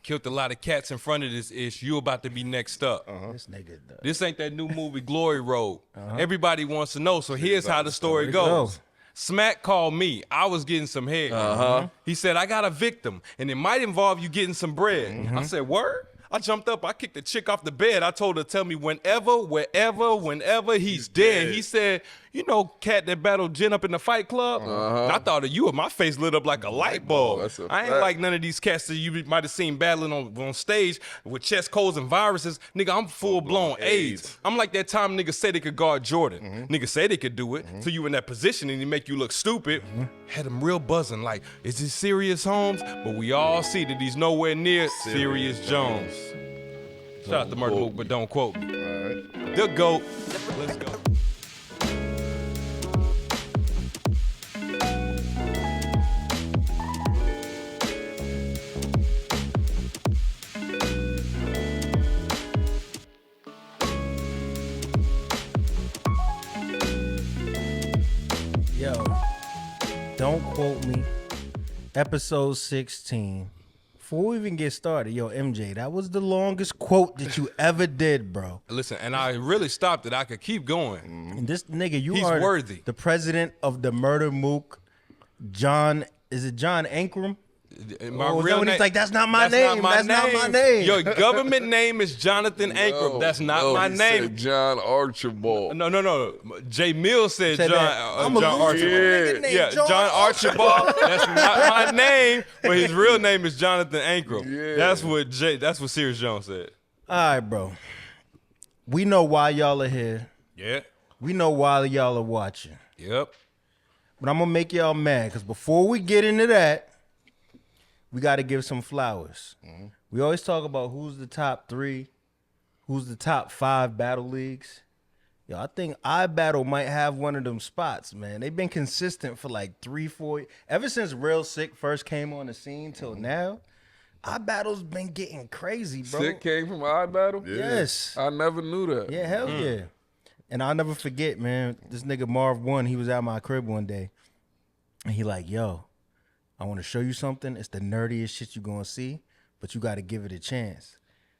killed a lot of cats in front of this ish. You about to be next up. This nigga. This ain't that new movie Glory Road. Everybody wants to know, so here's how the story goes. Smack called me. I was getting some head. He said, I got a victim, and it might involve you getting some bread. I said, word? I jumped up. I kicked the chick off the bed. I told her to tell me whenever, whenever he's dead. He said, you know, cat that battled Jen up in the Fight Club? I thought of you, and my face lit up like a light bulb. I ain't like none of these cats that you might have seen battling on stage with chest colds and viruses. Nigga, I'm full-blown AIDS. I'm like that time niggas say they could guard Jordan. Niggas say they could do it, so you in that position and he make you look stupid. Had him real buzzing like, is this Serius Holmes? But we all see that he's nowhere near Serius Jones. Shout out to Murda Mook, but don't quote me. All right. The GOAT. Let's go. Yo, don't quote me. Episode 16. Before we even get started, yo, MJ, that was the longest quote that you ever did, bro. Listen, and I really stopped it. I could keep going. And this nigga, He's are worthy. The president of the Murda Mook, John, is it John Ankrum? My Oh, real when he's name, like, that's not my name. That's not my name. Your government name is Jonathan Ankrum. That's not my he name. said John Archibald. No. Jay Mills said Said John, that. I'm a John loser. Archibald. Nigga named Yeah, John Archibald. That's not my name, but his real name is Jonathan Ankrum. Yeah. That's what Serius Jones said. All right, bro. We know why y'all are here. Yeah. We know why y'all are watching. Yep. But I'm going to make y'all mad because before we get into that, we got to give some flowers. We always talk about who's the top 3, who's the top 5 battle leagues. Yo, I think iBattle might have one of them spots, man. They've been consistent for like 3-4 ever since Real Sick first came on the scene till now. iBattle's been getting crazy, bro. Sick came from iBattle? Yeah. Yes. I never knew that. Yeah, hell yeah. And I'll never forget, man, this nigga Marv One, he was at my crib one day. And he like, yo, I want to show you something. It's the nerdiest shit you gonna see, but you got to give it a chance.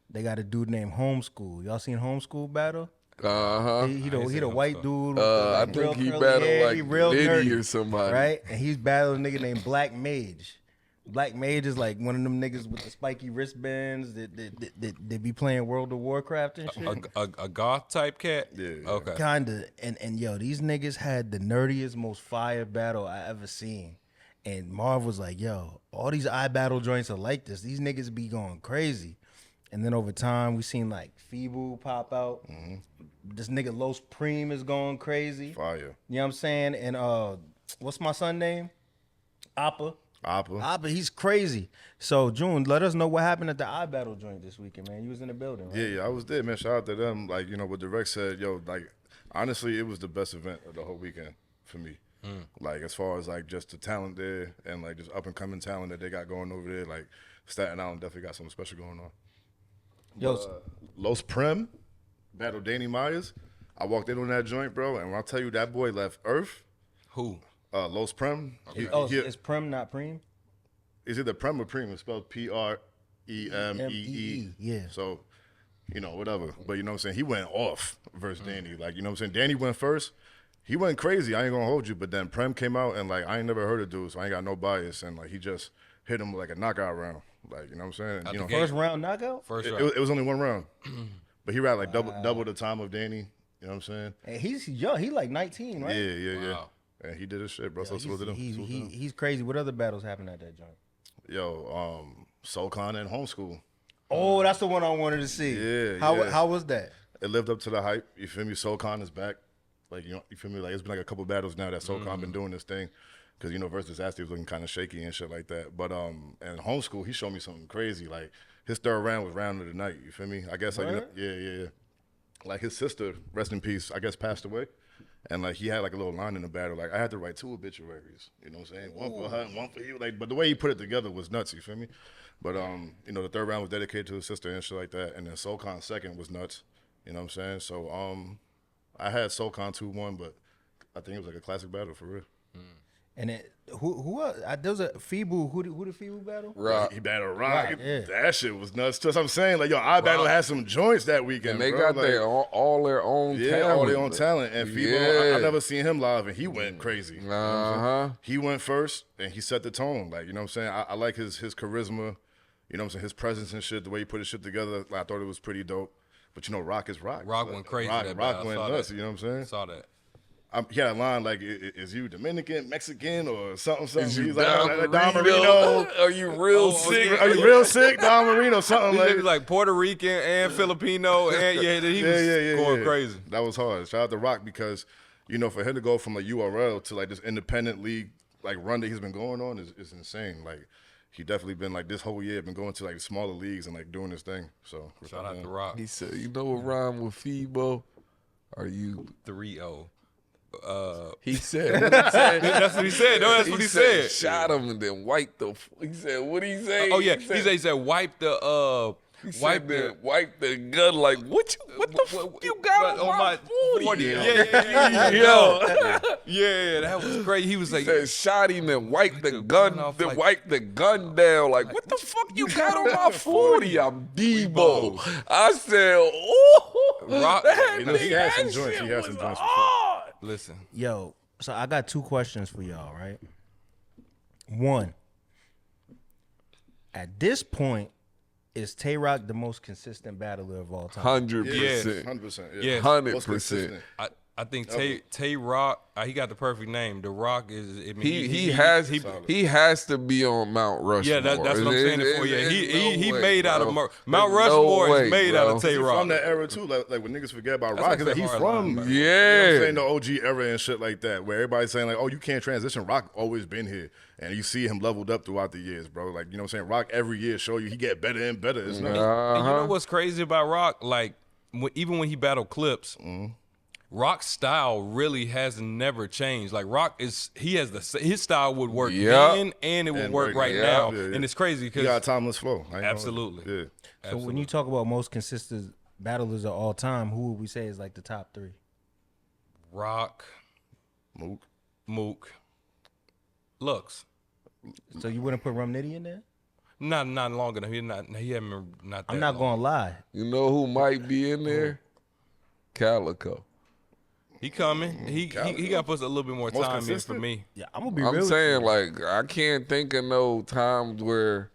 They got a dude named Homeschool. Y'all seen Homeschool battle? He the white dude. I think he battled like Diddy or somebody. Right? And he's battling a nigga named Black Mage. Black Mage is like one of them niggas with the spiky wristbands that be playing World of Warcraft and shit. A goth type cat? Yeah. Okay. Kinda. And yo, these niggas had the nerdiest, most fire battle I ever seen. And Marv was like, yo, all these iBattle joints are like this. These niggas be going crazy. And then over time, we seen like Feeble pop out. This nigga Los Preem is going crazy. Fire. You know what I'm saying? And what's my son name? Appa, he's crazy. So, June, let us know what happened at the iBattle joint this weekend, man. You was in the building, right? Yeah, I was there, man. Shout out to them. Like, you know, what Drect said, yo, like, honestly, it was the best event of the whole weekend for me. Like, as far as, like, just the talent there and, like, just up-and-coming talent that they got going over there, like, Staten Island definitely got something special going on. Yo, Los Prem, battled Danny Myers. I walked in on that joint, bro, and when I tell you that boy left Earth. Who? Los Prem. Okay. It's Prem, not Preem? Is it the Prem or Preem? It's spelled Premee. Yeah. So, you know, whatever. But you know what I'm saying? He went off versus Danny. Like, you know what I'm saying? Danny went first. He went crazy. I ain't gonna hold you. But then Prem came out and like I ain't never heard of dude, so I ain't got no bias. And like he just hit him like a knockout round. Like, you know what I'm saying? You know, First round knockout? First round. it was only one round. But he ran like double the time of Danny. You know what I'm saying? And he's young. He like 19, right? Yeah. Wow. And he did his shit, bro. So salute to him. He's crazy. What other battles happened at that joint? Yo, SoulCon and Homeschool. Oh, that's the one I wanted to see. Yeah, How was that? It lived up to the hype. You feel me? SoulCon is back. Like, you know, you feel me? Like, it's been like a couple battles now that SoulCon been doing this thing. Because, you know, versus Asti was looking kind of shaky and shit like that. But, and Homeschool, he showed me something crazy. Like, his third round was round of the night. You feel me? I guess, like, you know, yeah. Like, his sister, rest in peace, I guess passed away. And, like, he had, like, a little line in the battle. Like, I had to write 2 obituaries. You know what I'm saying? One for her and one for you. Like, but the way he put it together was nuts. You feel me? But, you know, the third round was dedicated to his sister and shit like that. And then SoulCon second was nuts. You know what I'm saying? So, I had SoulCon 2-1, but I think it was like a classic battle for real. And it, who else? There was a Feeble. Who did Feeble battle? Roc. He battled Roc. Yeah. That shit was nuts. That's what I'm saying. Like, yo, iBattle had some joints that weekend, And they bro. got like, all their own talent. all their own talent. And Feeble, I never seen him live, and he went crazy. You know what I'm saying? He went first, and he set the tone. Like, you know what I'm saying? I like his charisma, you know what I'm saying? His presence and shit, the way he put his shit together. Like, I thought it was pretty dope. But, you know, Roc is Roc. Roc went crazy. Roc went nuts, you know what I'm saying? Saw that. He had a line like, "Is you Dominican, Mexican, or something?" Is you He's Don Don Marino? Are you real sick? Are you real sick, Don Marino? Something He like was like Puerto Rican and Filipino, and he was going crazy. That was hard. Shout out to Roc because, you know, for him to go from a URL to like this independent league like run that he's been going on is insane. Like, he definitely been like this whole year been going to like smaller leagues and like doing this thing. So Shout out to Roc. He said, "You know what rhyme with Feebo? Are you 3-0. He said, what he said? That's what he said. No, that's what he said. Shot him and then wipe the. He said, what did he say? Oh yeah, he said wipe the Wipe the gun. Like what the fuck you got on my 40? Yeah. Yeah, that was crazy. He was like, said, shot him and wipe the gun. Then wipe the gun down. Like what the fuck you got on my 40? I'm Debo. I said, oh, Roc. He has some joints. He has some joints. Listen, Yo, so I got 2 questions for y'all, right? One, at this point, is Tay Roc the most consistent battler of all time? 100%. 100%. Yeah. 100%. I think Tay Roc, he got the perfect name. The Roc is. I mean, He has to be on Mount Rushmore. Yeah, that's what I'm saying it for. Yeah, he no made way, out of bro. Mount Rushmore is made bro. out of Tay Roc. From that era too, like when niggas forget about That's Roc, like like he's hard from line, you know what I'm Yeah. saying, the OG era and shit like that, where everybody's saying like, oh, you can't transition. Roc always been here, and you see him leveled up throughout the years, bro. Like, you know what I'm saying, Roc every year show you he get better and better. It's not And you know what's crazy about Roc? Like, even when he battled Clips, Roc's style really has never changed. Like Roc his style would work then and it would work right now, and it's crazy he because got a timeless flow. Absolutely. Yeah. So when you talk about most consistent battlers of all time, who would we say is like the top 3? Roc, Mook, Lux. So you wouldn't put Rum Nitty in there? Not long enough. He haven't not. That I'm not long. gonna lie. You know who might be in there? Calico. He coming. He got to put a little bit more time in for consistent? me. Yeah, I'm gonna be I'm real. saying, like, I can't think of no times where,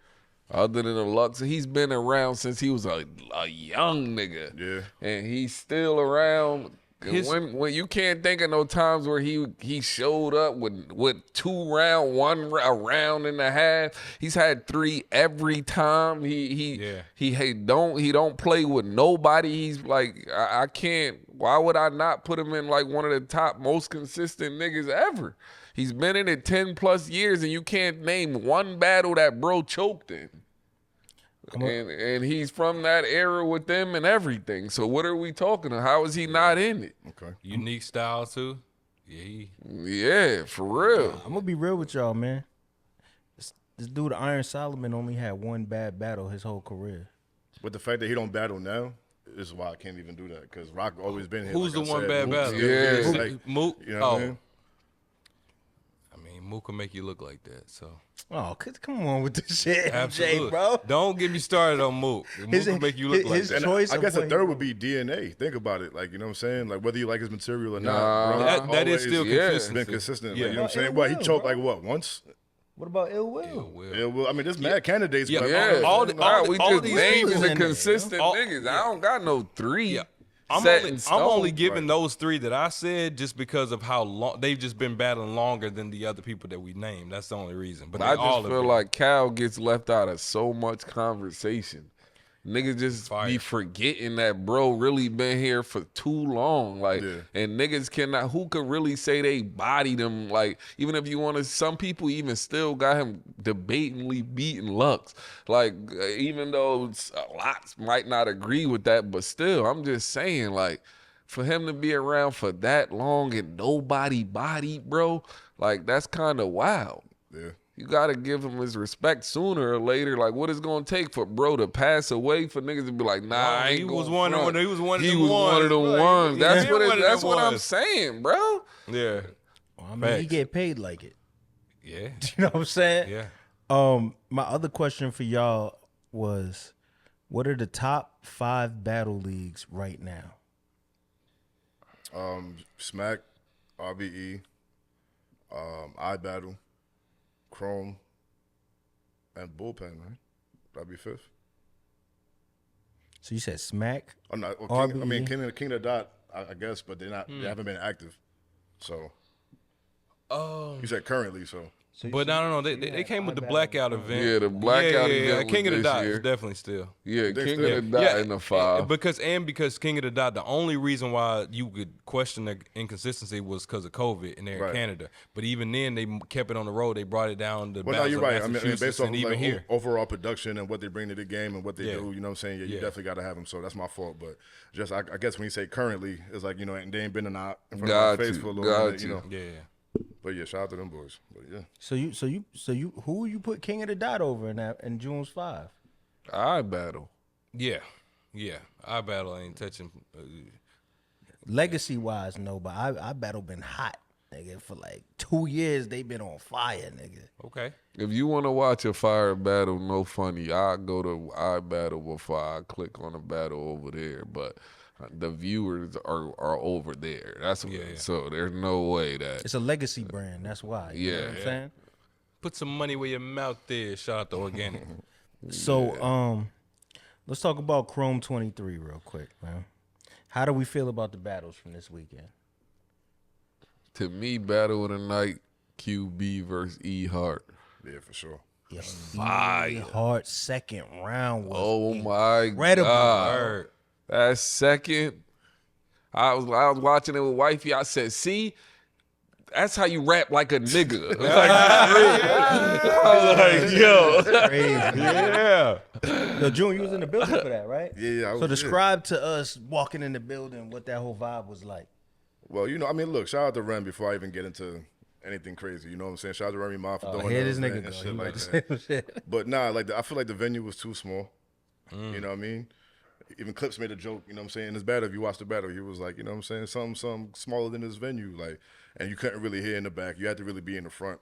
other than the Lux, he's been around since he was a young nigga. Yeah. And he's still around. When you can't think of no times where he showed up with 2 rounds, a round and a half. He's had 3 every time. He don't play with nobody. He's like, I can't. Why would I not put him in like one of the top most consistent niggas ever? He's been in it 10+ years, and you can't name one battle that bro choked in. And he's from that era with them and everything. So what are we talking about? How is he not in it? Okay. Unique style too. Yeah, for real. I'm gonna be real with y'all, man. This dude Iron Solomon only had 1 bad battle his whole career. But the fact that he don't battle now is why I can't even do that, because Roc always been here. Who's like the I one said. bad Mook's battle? here. Yeah. Like, Mook. you know what I mean? I mean, Mook will make you look like that. So Oh, come on with this shit, absolutely, MJ, bro. Don't get me started on Mook. Mook will make you look like that. And choice I of guess a what third he- would be DNA. Think about it. Like, you know what I'm saying? Like, whether you like his material or not. Nah. Bro, That is always still yeah. consistent. been consistent. Yeah. Like, you know what I'm saying? Ill What, he Will, choked bro. like what, once? What about Ill Will? Yeah, well, I mean, there's mad candidates. Yeah. But Yeah, we all just these naming niggas the in there, consistent All- niggas. I don't got no 3. Yeah. I'm I'm only giving those 3 that I said just because of how long they've just been battling longer than the other people that we named. That's the only reason. But I they all just have feel been. like Cal gets left out of so much conversation. Niggas just Fire. be forgetting that bro really been here for too long. Like, Yeah. and niggas cannot, who could really say they bodied him? Like, even if you want to, some people even still got him debatingly beating Lux. Like, even though a lot might not agree with that, but still, I'm just saying, like, for him to be around for that long and nobody bodied, bro, like, that's kind of wild. Yeah. You gotta give him his respect sooner or later. Like, what is it gonna take for bro to pass away for niggas to be like, nah, I ain't he gonna was one. front. He was one of He them was ones. one of them bro. ones. He That's been what one of that's them what I'm ones. saying, bro. Yeah. I mean, he Facts. get paid like it. Yeah. You know what I'm saying? Yeah. My other question for y'all was, what are the top 5 battle leagues right now? Smack, RBE, iBattle, Chrome, and Bullpen, right? That'd be 5th. So you said Smack? Oh, no, RBE? I mean, King of the Dot, I guess, but they're not. They haven't been active. So. You said currently, so. But no. They came with the blackout event. Yeah, the blackout event was King of the this Dot year. is definitely still. Yeah, They King still- of the Dot in the 5. Because King of the Dot, the only reason why you could question the inconsistency was because of COVID and they're in Right. Canada. But even then, they kept it on the road. They brought it down to Well, no, battles you're of right. I mean, Massachusetts based off and of even here. overall production and what they bring to the game and what they Yeah. do, you know what I'm saying? Yeah, you Yeah. definitely got to have them. So that's my fault. But just, I guess when you say currently, it's like, you know, and they ain't been in front of our face for a little minute, you know. Yeah. But yeah, shout out to them boys. But yeah. So you who you put King of the Dot over in June's 5? iBattle. Yeah. iBattle ain't touching. Legacy wise, no, but iBattle been hot, nigga, for like 2 years. They been on fire, nigga. Okay. If you want to watch a fire battle, no funny, I go to iBattle before I click on a battle over there. But the viewers are over there. That's what, so there's no way that It's a legacy brand. That's why. You know what I'm saying? Put some money where your mouth is. Shout out to Organic. So let's talk about Chrome 23 real quick, man. How do we feel about the battles from this weekend? to me, battle of the night, QB versus E Hart. Yeah, for sure. Yeah, Fire. Hard second round was Oh my incredible. God. Word. That second, I was watching it with wifey. I said, see, that's how you rap like a nigga. I was like, yo. crazy. Yeah. Yo, June, you was in the building for that, right? Yeah, I was, So describe to us walking in the building what that whole vibe was like. Well, you know, I mean, look, shout out to Rem before I even get into anything crazy. You know what I'm saying? Shout out to Remy Ma for doing Here this that nigga and go. shit He like about to say that. some shit. But nah, like I feel like the venue was too small. You know what I mean? Even Clips made a joke, you know what I'm saying? In his battle, if you watch the battle, he was like, you know what I'm saying, something smaller than this venue. Like, and you couldn't really hear in the back. You had to really be in the front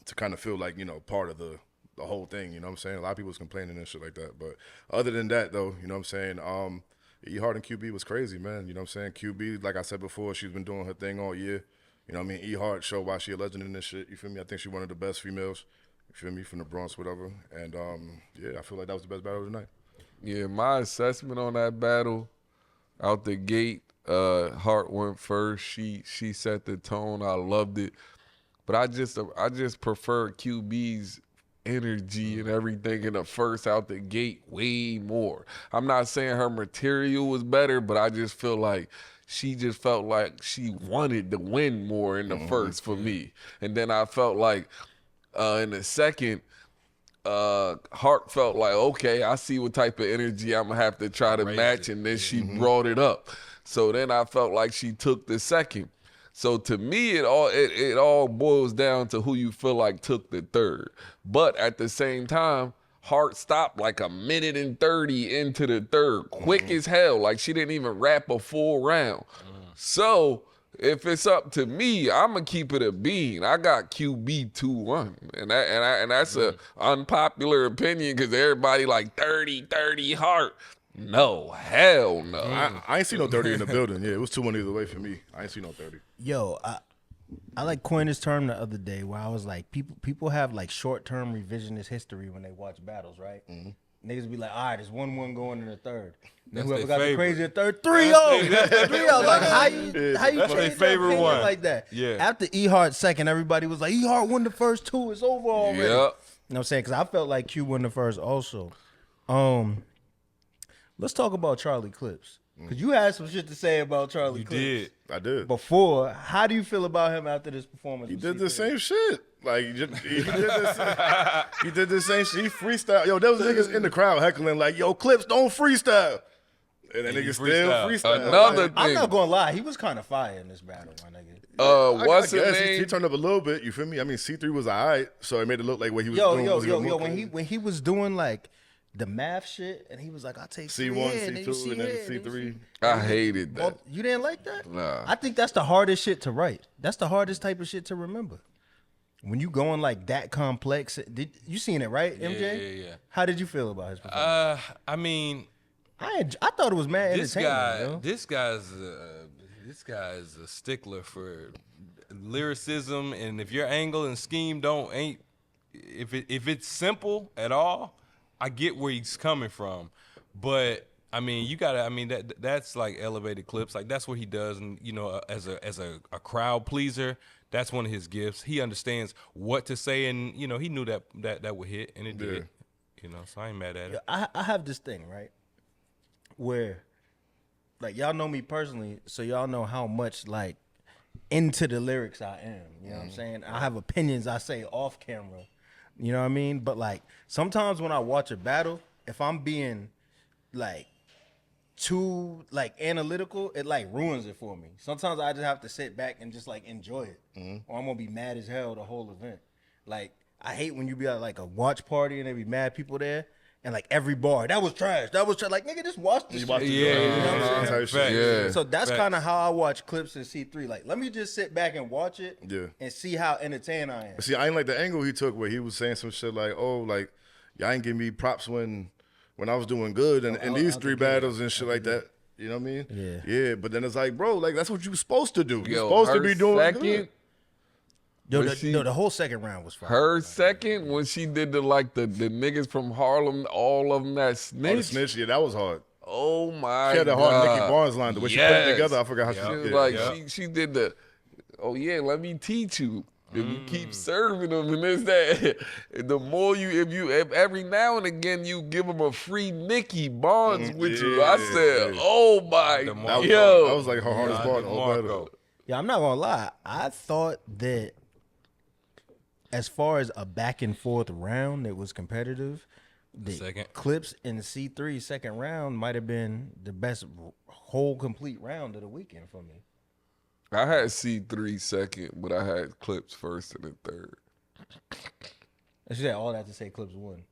to kind of feel like, you know, part of the whole thing, you know what I'm saying? A lot of people was complaining and shit like that. But other than that though, you know what I'm saying, E Hart and QB was crazy, man. You know what I'm saying? QB, like I said before, she's been doing her thing all year. You know what I mean? E Hart showed why she a legend in this shit. You feel me? I think she's one of the best females. You feel me? From the Bronx, whatever. And yeah, I feel like that was the best battle of the night. Yeah, my assessment on that battle, out the gate, Hart went first. She set the tone. I loved it. But I just prefer QB's energy and everything in the first out the gate way more. I'm not saying her material was better, but I just feel like she just felt like she wanted to win more in the first for me. And then I felt like in the second, Hart felt like, okay, I see what type of energy I'm gonna have to try to match, and then she brought it up. So then I felt like she took the second. So to me, it all boils down to who you feel like took the third. But at the same time, Hart stopped like a minute and 30 into the third, quick as hell. Like she didn't even rap a full round. So if it's up to me, I'm gonna keep it a bean. I got QB 2-1, and that's a unpopular opinion because everybody like 30 Hart. No, hell no. I ain't see no 30 in the building. Yeah, it was 2-1 either way for me. I ain't see no 30. Yo, I like coined this term the other day where I was like, people have like short-term revisionist history when they watch battles, right? Niggas be like, all right, it's 1-1 going in the third. Then whoever got the crazier third, 3-0. 3-0. Like, how you change their your favorite opinion one. like that? Yeah. After E Hart second, everybody was like, E Hart won the first two. It's over already. Yep. You know what I'm saying? Because I felt like Q won the first also. Let's talk about Charlie Clips. Because you had some shit to say about Charlie You Clips. did. I did. Before, how do you feel about him after this performance? He with did the C3? same shit. Like he did the same shit. He freestyle. Yo, there was niggas in the crowd heckling like, "Yo, Clips, don't freestyle." And that nigga still freestyle. Another Like, thing. I'm not gonna lie, he was kind of fire in this battle, my nigga. What's I his guess he name? turned up a little bit. You feel me? I mean, C3 was alright, so it made it look like what he was doing. was Yo, even more when crazy. he was doing like the math shit, and he was like, "I'll take C1, C2, and then C3. I hated that. Well, you didn't like that? Nah. I think that's the hardest shit to write. That's the hardest type of shit to remember. when you going like that complex, you seen it, right, MJ? Yeah. How did you feel about his performance? I mean, I thought it was mad entertaining. this guy is a stickler for lyricism, and if your angle and scheme if it's simple at all, I get where he's coming from, but I mean, that's like elevated clips, like that's what he does, and as a crowd pleaser, that's one of his gifts. He understands what to say, and he knew that would hit, and it did. So I ain't mad at it. I have this thing, right, where like y'all know me personally, so y'all know how much like into the lyrics I am. You know what I'm saying? I have opinions I say off camera. You know what I mean? But like sometimes when I watch a battle, if I'm being like too like analytical, it like ruins it for me. Sometimes I just have to sit back and just like enjoy it, or I'm gonna be mad as hell the whole event. Like I hate when you be at like a watch party and there be mad people there, and like every bar that was trash. Like nigga, just watch this. Watch shit. the You know what I'm saying? Yeah. So that's kind of how I watch clips in C3. Like, let me just sit back and watch it and see how entertained I am. See, I ain't like the angle he took where he was saying some shit like, oh, like, y'all ain't give me props when I was doing good in these 3 battles and shit like that. You know what I mean? Yeah, but then it's like, bro, like, that's what you supposed to do. You're supposed to be doing good. Yo, the whole second round was fire. Her second, when she did the niggas from Harlem, all of them that snitch. Oh, the snitch, yeah, that was hard. Oh my God. She had a hard Nicky Barnes line. The way she put it together, I forgot how she was did. like, she did the, oh yeah, let me teach you. If you keep serving them and this, that, the more if every now and again you give them a free Nicky Barnes with you, I said, oh my, that was like her hardest part. Yeah, I'm not gonna lie. I thought that as far as a back and forth round that was competitive, the Second. clips in C3 second round might have been the best whole complete round of the weekend for me. I had C3 second, but I had clips first and then third. And she said all that to say clips won.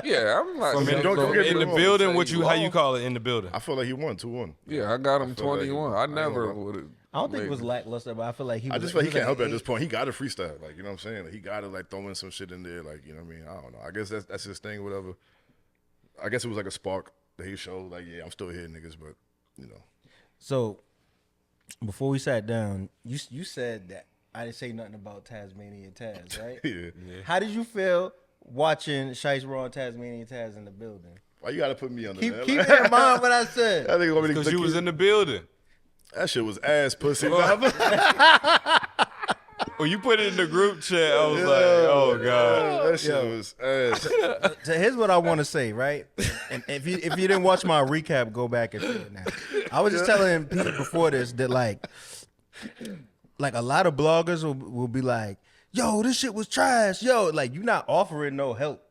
Yeah, I'm not. In the building, how you call it in the building? I feel like he won 2-1. Yeah, I got him 21. Like I never would have. I don't think it was lackluster, but I feel like he just feel he can't help it at this point. He got to freestyle, like, you know what I'm saying? Like, he got to like throw in some shit in there, like, you know what I mean? I don't know. I guess that's his thing, whatever. I guess it was like a spark that he showed, like, yeah, I'm still here, niggas, but So before we sat down, you said that I didn't say nothing about Tasmanian Taz, right? Yeah. How did you feel watching Shice Raw and Tasmanian Taz in the building? Why you got to put me on Keep that? in mind what I said. I think Because you was in the building. That shit was ass pussy. When you put it in the group chat, I was like, oh God. That shit was ass. So here's what I want to say, right? And if you didn't watch my recap, go back and see it now. I was just telling people before this that like a lot of bloggers will be like, yo, this shit was trash. Yo, like you not offering no help.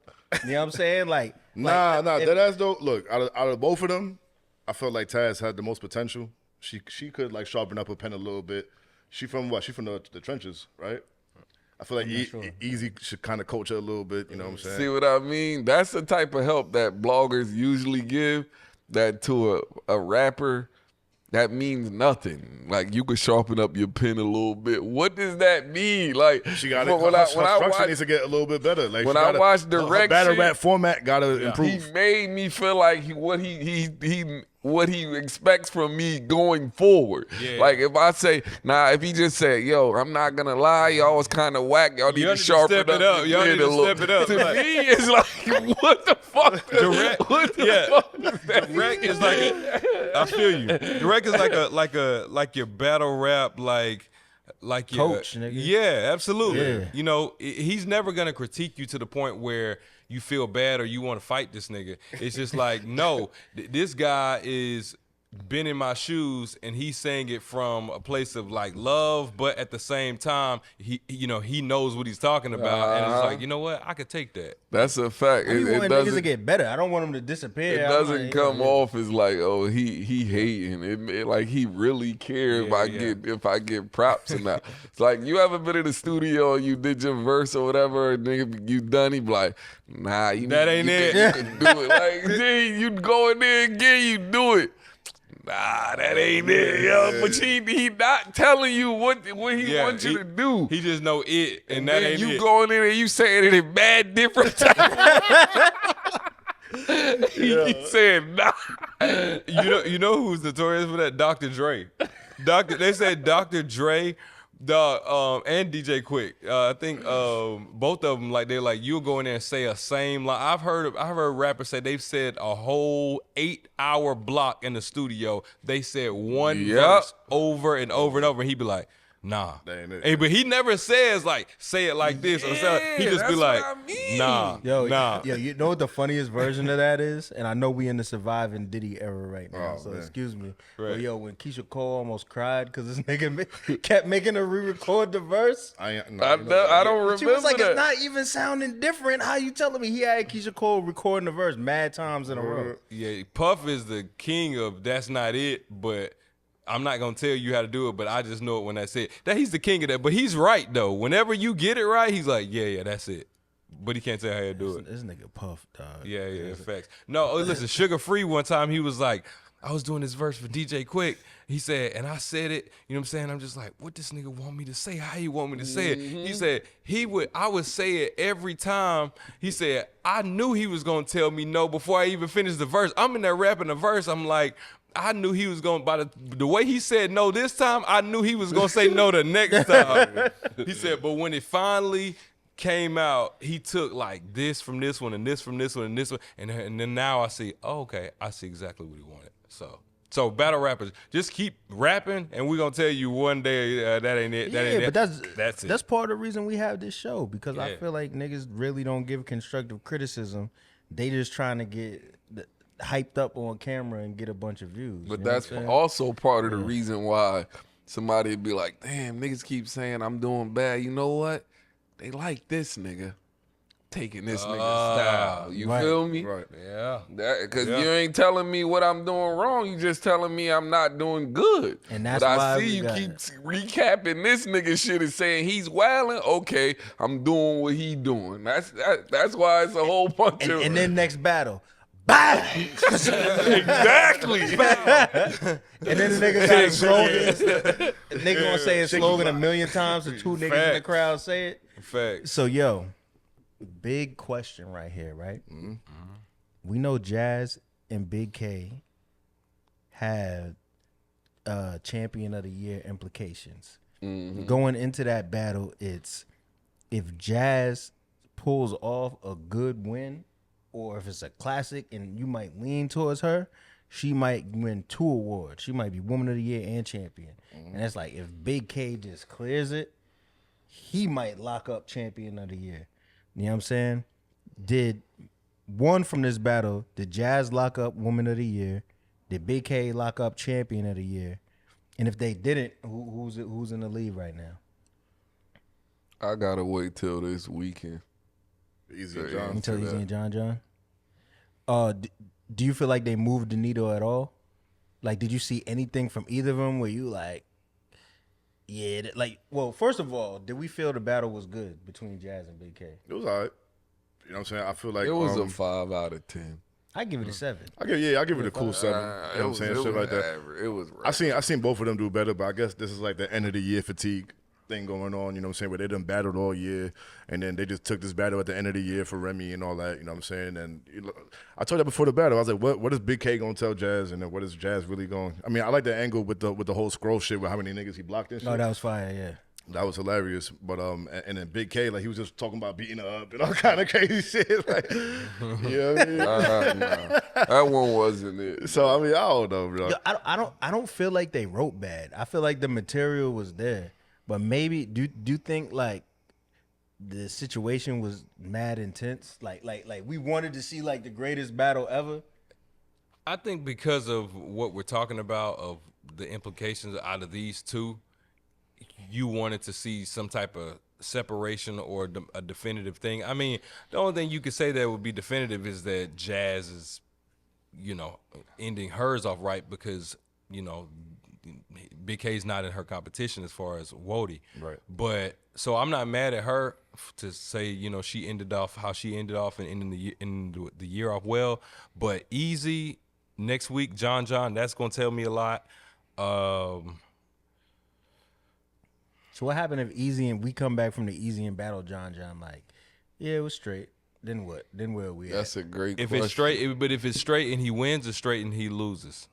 You know what I'm saying? Like Nah, that ass though. Look, out of both of them, I felt like Taz had the most potential. She could like sharpen up her pen a little bit. She from what? She from the trenches, right? I feel like Easy should kind of coach her a little bit. You know what I'm saying? See what I mean? That's the type of help that bloggers usually give. That to a rapper, that means nothing. Like you could sharpen up your pen a little bit. What does that mean? Like she got it. Her structure needs to get a little bit better. Like when I watched Drect, battle rap format gotta improve. He made me feel like what he expects from me going forward. Yeah. Like if I say, if he just said, yo, I'm not gonna lie, y'all was kind of whack. Y'all need to sharpen up. Y'all need to step it up. To me, it's like, what the fuck? Direct, what the fuck is that? Direct is I feel you. Direct is like your battle rap, like your coach, nigga. Yeah, absolutely. Yeah. You know, he's never gonna critique you to the point where you feel bad or you want to fight this nigga. It's just like, no, this guy is been in my shoes and he's saying it from a place of like love, but at the same time, he knows what he's talking about. And it's like, you know what? I could take that. That's a fact. I want niggas to get better. I don't want them to disappear. It doesn't come off as like, oh, he hating. It like he really cares if I get props or not. It's like, you ever been in the studio and you did your verse or whatever, and nigga, you done, he be like, nah, that ain't it. You can do it. Like, then you go in there again, you do it. nah, that ain't it, yo. But he not telling you what he wants you to do. He just know it, and that then ain't you it. going in and you saying it in bad different He said nah. You know who's notorious for that? Dr. Dre. They said Dr. Dre, and DJ Quick. I think both of them they're like you'll go in there and say a same line. I've heard rappers say they've said a whole 8-hour block in the studio. They said one verse over and over and over, and he'd be like, nah. Hey, but he never says say it like this or something. He just be like, nah. Yo, nah. yo, you know what the funniest version of that is? And I know we in the surviving Diddy era right now, so excuse me. Right. But yo, when Keisha Cole almost cried because this nigga kept making her re-record the verse. I don't remember She was like, that. it's not even sounding different. How you telling me he had Keisha Cole recording the verse mad times in a row? Yeah, Puff is the king of that's not it, but I'm not gonna tell you how to do it, but I just know it when that's it. That he's the king of that. But he's right though. Whenever you get it right, he's like, yeah, that's it. But he can't tell how to do it. This nigga Puff, dog. Yeah, facts. No, listen, Sugar Free one time he was like, I was doing this verse for DJ Quick. He said, and I said it, you know what I'm saying? I'm just like, what this nigga want me to say? How he want me to say it? He said, I would say it every time. He said, I knew he was gonna tell me no before I even finished the verse. I'm in there rapping the verse. I'm like, I knew he was going by the way he said no this time. I knew he was gonna say no the next time. He said, but when it finally came out, he took this from this one and this from this one and this one, and then now I see. Oh, okay, I see exactly what he wanted. So battle rappers, just keep rapping, and we're gonna tell you one day that ain't it. That ain't but it. That's it. That's part of the reason we have this show, because I feel like niggas really don't give constructive criticism. They just trying to get hyped up on camera and get a bunch of views. But that's also part of the reason why somebody would be like, damn, niggas keep saying I'm doing bad. You know what? They like this nigga taking this nigga style. You feel me? Right. Yeah. Because you ain't telling me what I'm doing wrong. You just telling me I'm not doing good. And that's but why I see you keep recapping this nigga shit and saying he's wilding. Okay, I'm doing what he doing. That's why it's a whole bunch of... And then next battle. Bang! Exactly. And then the nigga got a slogan. The nigga gonna say his slogan a million times, so two niggas in the crowd say it. Facts. So yo, big question right here, right? Mm-hmm. We know Jazz and Big K have champion of the year implications. Mm-hmm. Going into that battle, it's if Jazz pulls off a good win, or if it's a classic and you might lean towards her, she might win 2 awards. She might be Woman of the Year and Champion. Mm-hmm. And it's like, if Big K just clears it, he might lock up Champion of the Year. You know what I'm saying? Did from this battle, did Jazz lock up Woman of the Year? Did Big K lock up Champion of the Year? And if they didn't, who's in the lead right now? I gotta wait till this weekend. Easy John. Until Easy and John. Do you feel like they moved the needle at all? Like, did you see anything from either of them where you like, yeah, well, first of all, did we feel the battle was good between Jazz and Big K? It was all right. You know what I'm saying? I feel like it was a 5 out of 10. I give it a 7. I give it a cool 7. You know what I'm saying? Shit like that. It was. I seen both of them do better, but I guess this is like the end of the year fatigue thing going on, you know what I'm saying, where they done battled all year, and then they just took this battle at the end of the year for Remy and all that, you know what I'm saying? And I told you before the battle, I was like, what is Big K gonna tell Jazz, and then what is Jazz really going? I mean, I like the angle with the whole scroll shit with how many niggas he blocked and shit. No, that was fire, yeah. That was hilarious, but and then Big K, like, he was just talking about beating her up and all kind of crazy shit, like, you know what I mean? Nah. That one wasn't it. So I mean, I don't know, bro. Yo, I don't feel like they wrote bad. I feel like the material was there. But maybe do you think like the situation was mad intense? Like we wanted to see like the greatest battle ever? I think because of what we're talking about, of the implications out of these two, you wanted to see some type of separation or a definitive thing. I mean, the only thing you could say that would be definitive is that Jazz is, ending hers off right because, Big K's not in her competition as far as Wody. Right. But so I'm not mad at her to say, she ended off how she ended off and ending the year off well. But Easy, next week, John, that's gonna tell me a lot. So what happened if Easy and we come back from the Easy and battle John like, yeah, it was straight. Then what? Then where are we That's at? a great If question. it's straight, but if it's straight and he wins, it's straight and he loses.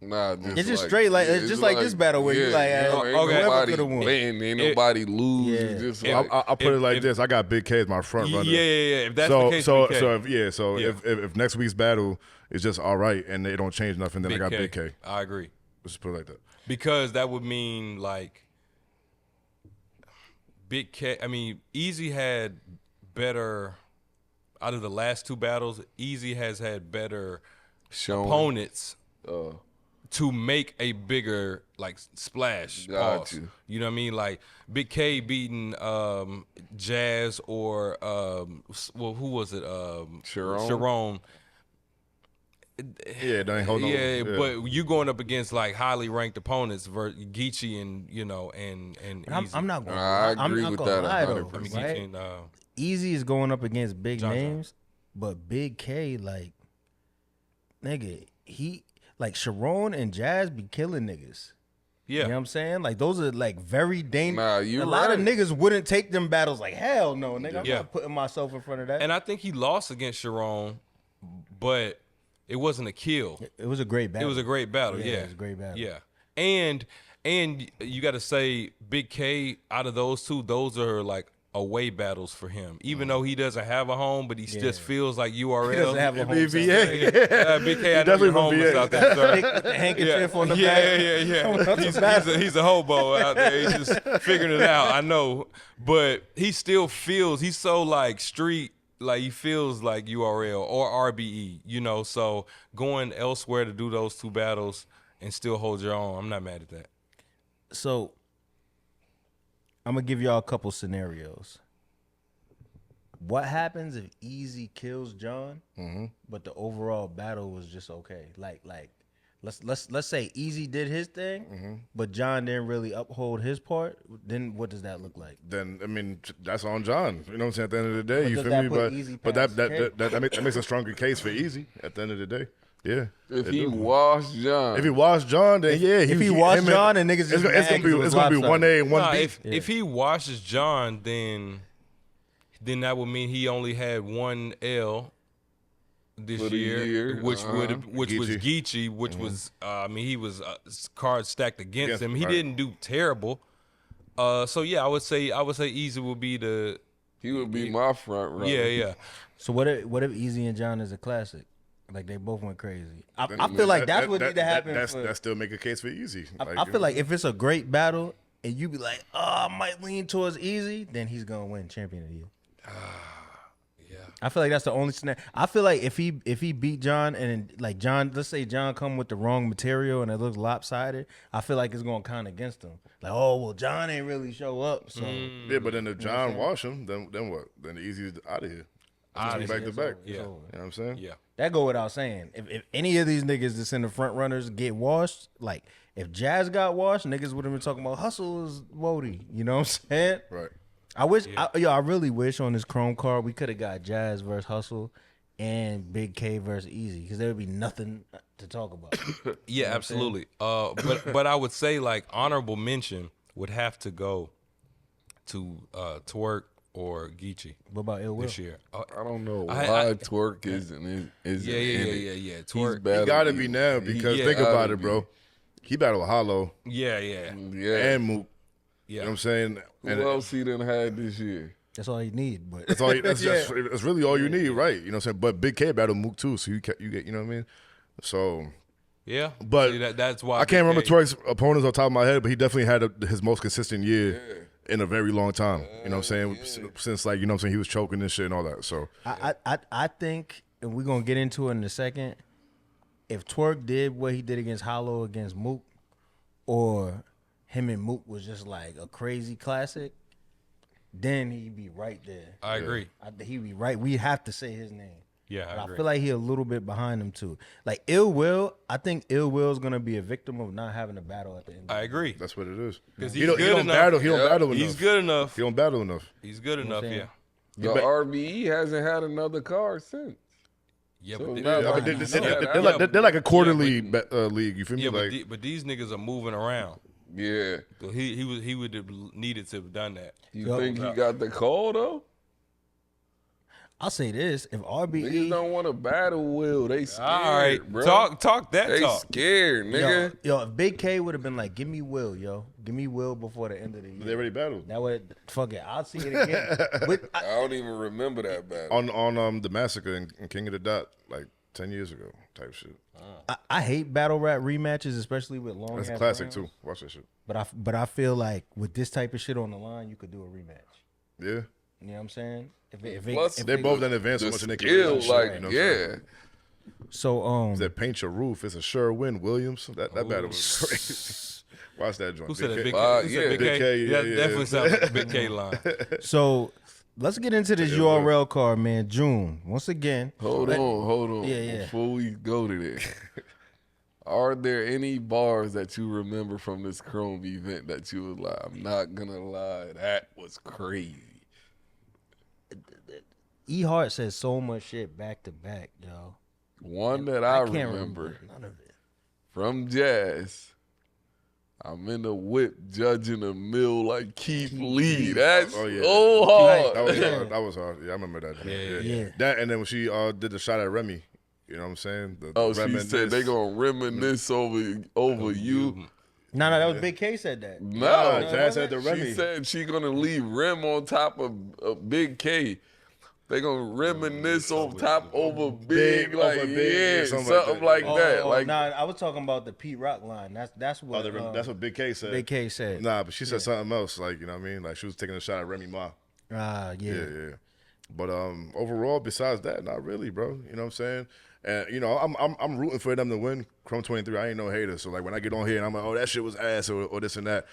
Nah, It's just straight, like it's just like this battle where you like, ain't okay. nobody could have won. win, ain't nobody lose. Yeah. It's just If- like, I'll put it like this: I got Big K as my front runner. Yeah. If that's so the case, so Big K. so if next week's battle is just all right and they don't change nothing, then I got Big K. I agree. Let's just put it like that. Because that would mean like Big K. I mean, Easy had better out of the last two battles. Easy has had better showing. opponents to make a bigger like splash. Got Pause. you. You know what I mean? Like Big K beating Jazz or well, who was it? Sharon. Yeah, they ain't hold no. Yeah, but you going up against like highly ranked opponents, Geechi and and I'm, Easy. I'm not going. I I'm agree not with gonna that lie, though, 100%. I mean, right? Geechi and, Easy is going up against big John. names, but Big K, like, nigga, he like Sharon and Jazz be killing niggas. yeah. You know what I'm saying? Like those are like very dangerous. Nah, you a lot of right. niggas wouldn't take them battles. Like hell no, nigga. I'm Yeah. not putting myself in front of that. And I think he lost against Sharon, but it wasn't a kill. It was a great battle. It was a great battle. Yeah, it was a great battle. Yeah, and you got to say Big K out of those two, those are like away battles for him. Even though he doesn't have a home, but he just feels like URL. He doesn't have a home. Big K, I know definitely you're from homeless VA. out there, sir. With the handkerchief on the Yeah. back. He's a hobo out there. He's just figuring it out. I know, but he still feels he's so like street. Like he feels like URL or RBE, you know. So going elsewhere to do those two battles and still hold your own, I'm not mad at that. So I'm gonna give y'all a couple scenarios. What happens if Easy kills John, but the overall battle was just okay? Like let's say Easy did his thing, but John didn't really uphold his part. Then what does that look like? Then I mean that's on John. You know what I'm saying? At the end of the day, you does feel that me? put Easy But past that makes a stronger case for Easy at the end of the day. Yeah. If it he do. washed John, If he washed John, then yeah. If he washed him John and niggas just it's mad 'cause it gonna was be lopsided. 1A and 1B. If he washes John, then that would mean he only had one L this For the year, which was Geechi. Geechi, which was I mean he was cards stacked against him. He right. didn't do terrible. So yeah, I would say Easy would be the he would be my front runner. yeah. So what if Easy and John is a classic? Like they both went crazy. I feel like that's what need to happen. That still make a case for Easy. I feel like if it's a great battle and you be like, oh, I might lean towards Easy, then he's gonna win champion of the year. Yeah. I feel like that's the only scenario. I feel like if he beat John and like John, let's say John come with the wrong material and it looks lopsided, I feel like it's gonna count against him. Like, oh well, John ain't really show up. So yeah, but then if John wash him, then what? Then Easy's out of here. Outta Back here. to back. Yeah. You know what I'm saying? Yeah. that go without saying. If any of these niggas that's in the front runners get washed, like if Jazz got washed, niggas would have been talking about Hustle is Wody. You know what I'm saying? Right. I really wish on this Chrome card we could have got Jazz versus Hustle and Big K versus Easy because there would be nothing to talk about. Yeah, absolutely. But I would say like honorable mention would have to go to Twerk or Geechi What about Ill Will? this year. I don't know I- why I- Twerk isn't Yeah. He's Twerk. better. He gotta be now because think about it, bro. He battled Hollow Yeah. Yeah. and Mook. Yeah. You know what I'm saying? Who And else he done had this year? That's all you need. But that's all. That's really all you need, right? You know what I'm saying? But Big K battled Mook too, so you get. You know what I mean? So, Yeah. But See, that's why I can't remember Big K- Twerk's opponents on top of my head, but he definitely had his most consistent year in a very long time. You know what I'm saying? Since like you know what I'm saying, he was choking and shit and all that. So I think, and we're gonna get into it in a second. If Twerk did what he did against Hollow against Mook, or him and Mook was just like a crazy classic, then he'd be right there. I agree. He'd be right. We have to say his name. Yeah, But I I agree. feel like he a little bit behind him too. Like Ill Will, I think Ill Will is gonna be a victim of not having a battle at the end. I agree. that's what it is. 'Cause He he's don't good enough. battle. He don't battle enough. He's good enough. He don't battle enough. He's good enough. saying? Yeah. The RBE hasn't had another card since. Yeah, So but now- Yeah, but Yeah, they're like a quarterly league. You feel me? yeah, Like, but these niggas are moving around. Yeah. So he would have needed to have done that. You think he got the call though? I'll say this: if Niggas RBE, don't want to battle Will. They scared, All right, bro. talk that They talk. scared, nigga. yo, if Big K would have been like, "Give me Will, yo, give me Will before the end of the year," they already battled that would fuck it. I'll see it again. I don't even remember that battle. on the massacre in King of the Dot like 10 years ago type shit. I hate battle rap rematches, especially with long. That's a ass classic rounds. too. Watch that shit. But I feel like with this type of shit on the line, you could do a rematch. Yeah, You know what I'm saying? Plus, they both done advanced so the much in their skill, career. like, You know what I'm saying? yeah. So That paint your roof. It's a sure win, Williams. That battle was crazy. Watch that joint. Who said that? Big K. K? Who said yeah. Big Big K? K, yeah, That yeah. definitely sounds like a Big K line. so let's get into this URL card, man. June once again. Hold on. Yeah, yeah. Before we go to there, are there any bars that you remember from this Chrome event that you was like, I'm not gonna lie, that was crazy? E Hart says so much shit back to back, yo. One that I can't remember none of it. from Jazz. I'm in the whip judging a mill like Keith Lee. That's Oh, yeah. so hard. That was hard. That was hard. Yeah, I remember that. Yeah. That and then when she did the shot at Remy, you know what I'm saying? Oh, she said they gonna reminisce over you. No, that was Big K said that. No, Jazz had the she Remy. said she gonna leave Rim on top of Big K. They gonna reminisce over top over Big, like over Big, yeah, something something like like that. that. Like nah, I was talking about the Pete Rock line. That's what that's what Big K said. Big K said. Nah, but she said something else. Like, you know what I mean? Like she was taking a shot at Remy Ma. Yeah. Yeah. But overall, besides that, not really, bro. You know what I'm saying? And you know, I'm rooting for them to win Chrome 23. I ain't no hater. So like when I get on here and I'm like, oh, that shit was ass or this and that,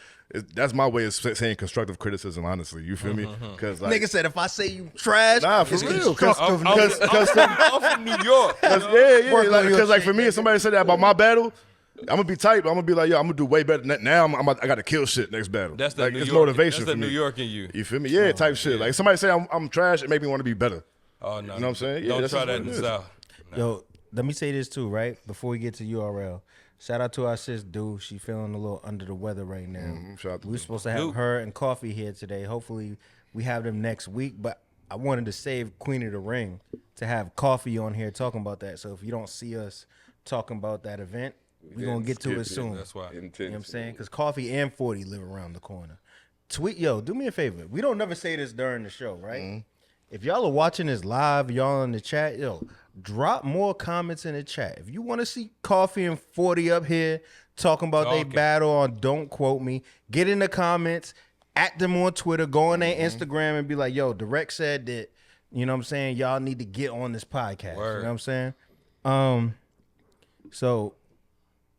that's my way of saying constructive criticism. Honestly, you feel me? Because like, Nigga said if I say you trash, nah, for it's real. constructive. I'm from New York. Yeah. Because like shit, for me, if somebody said that about my battle, I'm gonna be tight. But I'm gonna be like, yo, I'm gonna do way better. Now I got to kill shit next battle. That's the like, New it's York. motivation That's for the me. New York in you. You feel me? Yeah, type shit. Like if somebody say I'm trash, it make me want to be better. Oh no, You know what I'm saying? Yeah, Don't that's try just that what in it the is. South. Yo, let me say this too, right? Before we get to URL. Shout out to our sis, Dude. She feeling a little under the weather right now. Shout out to We're Dude. supposed to have Dude. her and Coffee here today. Hopefully, we have them next week. But I wanted to save Queen of the Ring to have Coffee on here talking about that. So if you don't see us talking about that event, we're going to get to it soon. That's why. You know what I'm saying? Because Coffee and 40 live around the corner. Tweet, yo, do me a favor. We don't never say this during the show, right? If y'all are watching this live, y'all in the chat, yo, drop more comments in the chat. If you want to see Coffee and 40 up here talking about they battle on Don't Quote Me, get in the comments, at them on Twitter, go on their Instagram and be like, yo, Drect said that, you know what I'm saying, y'all need to get on this podcast. Word. You know what I'm saying? So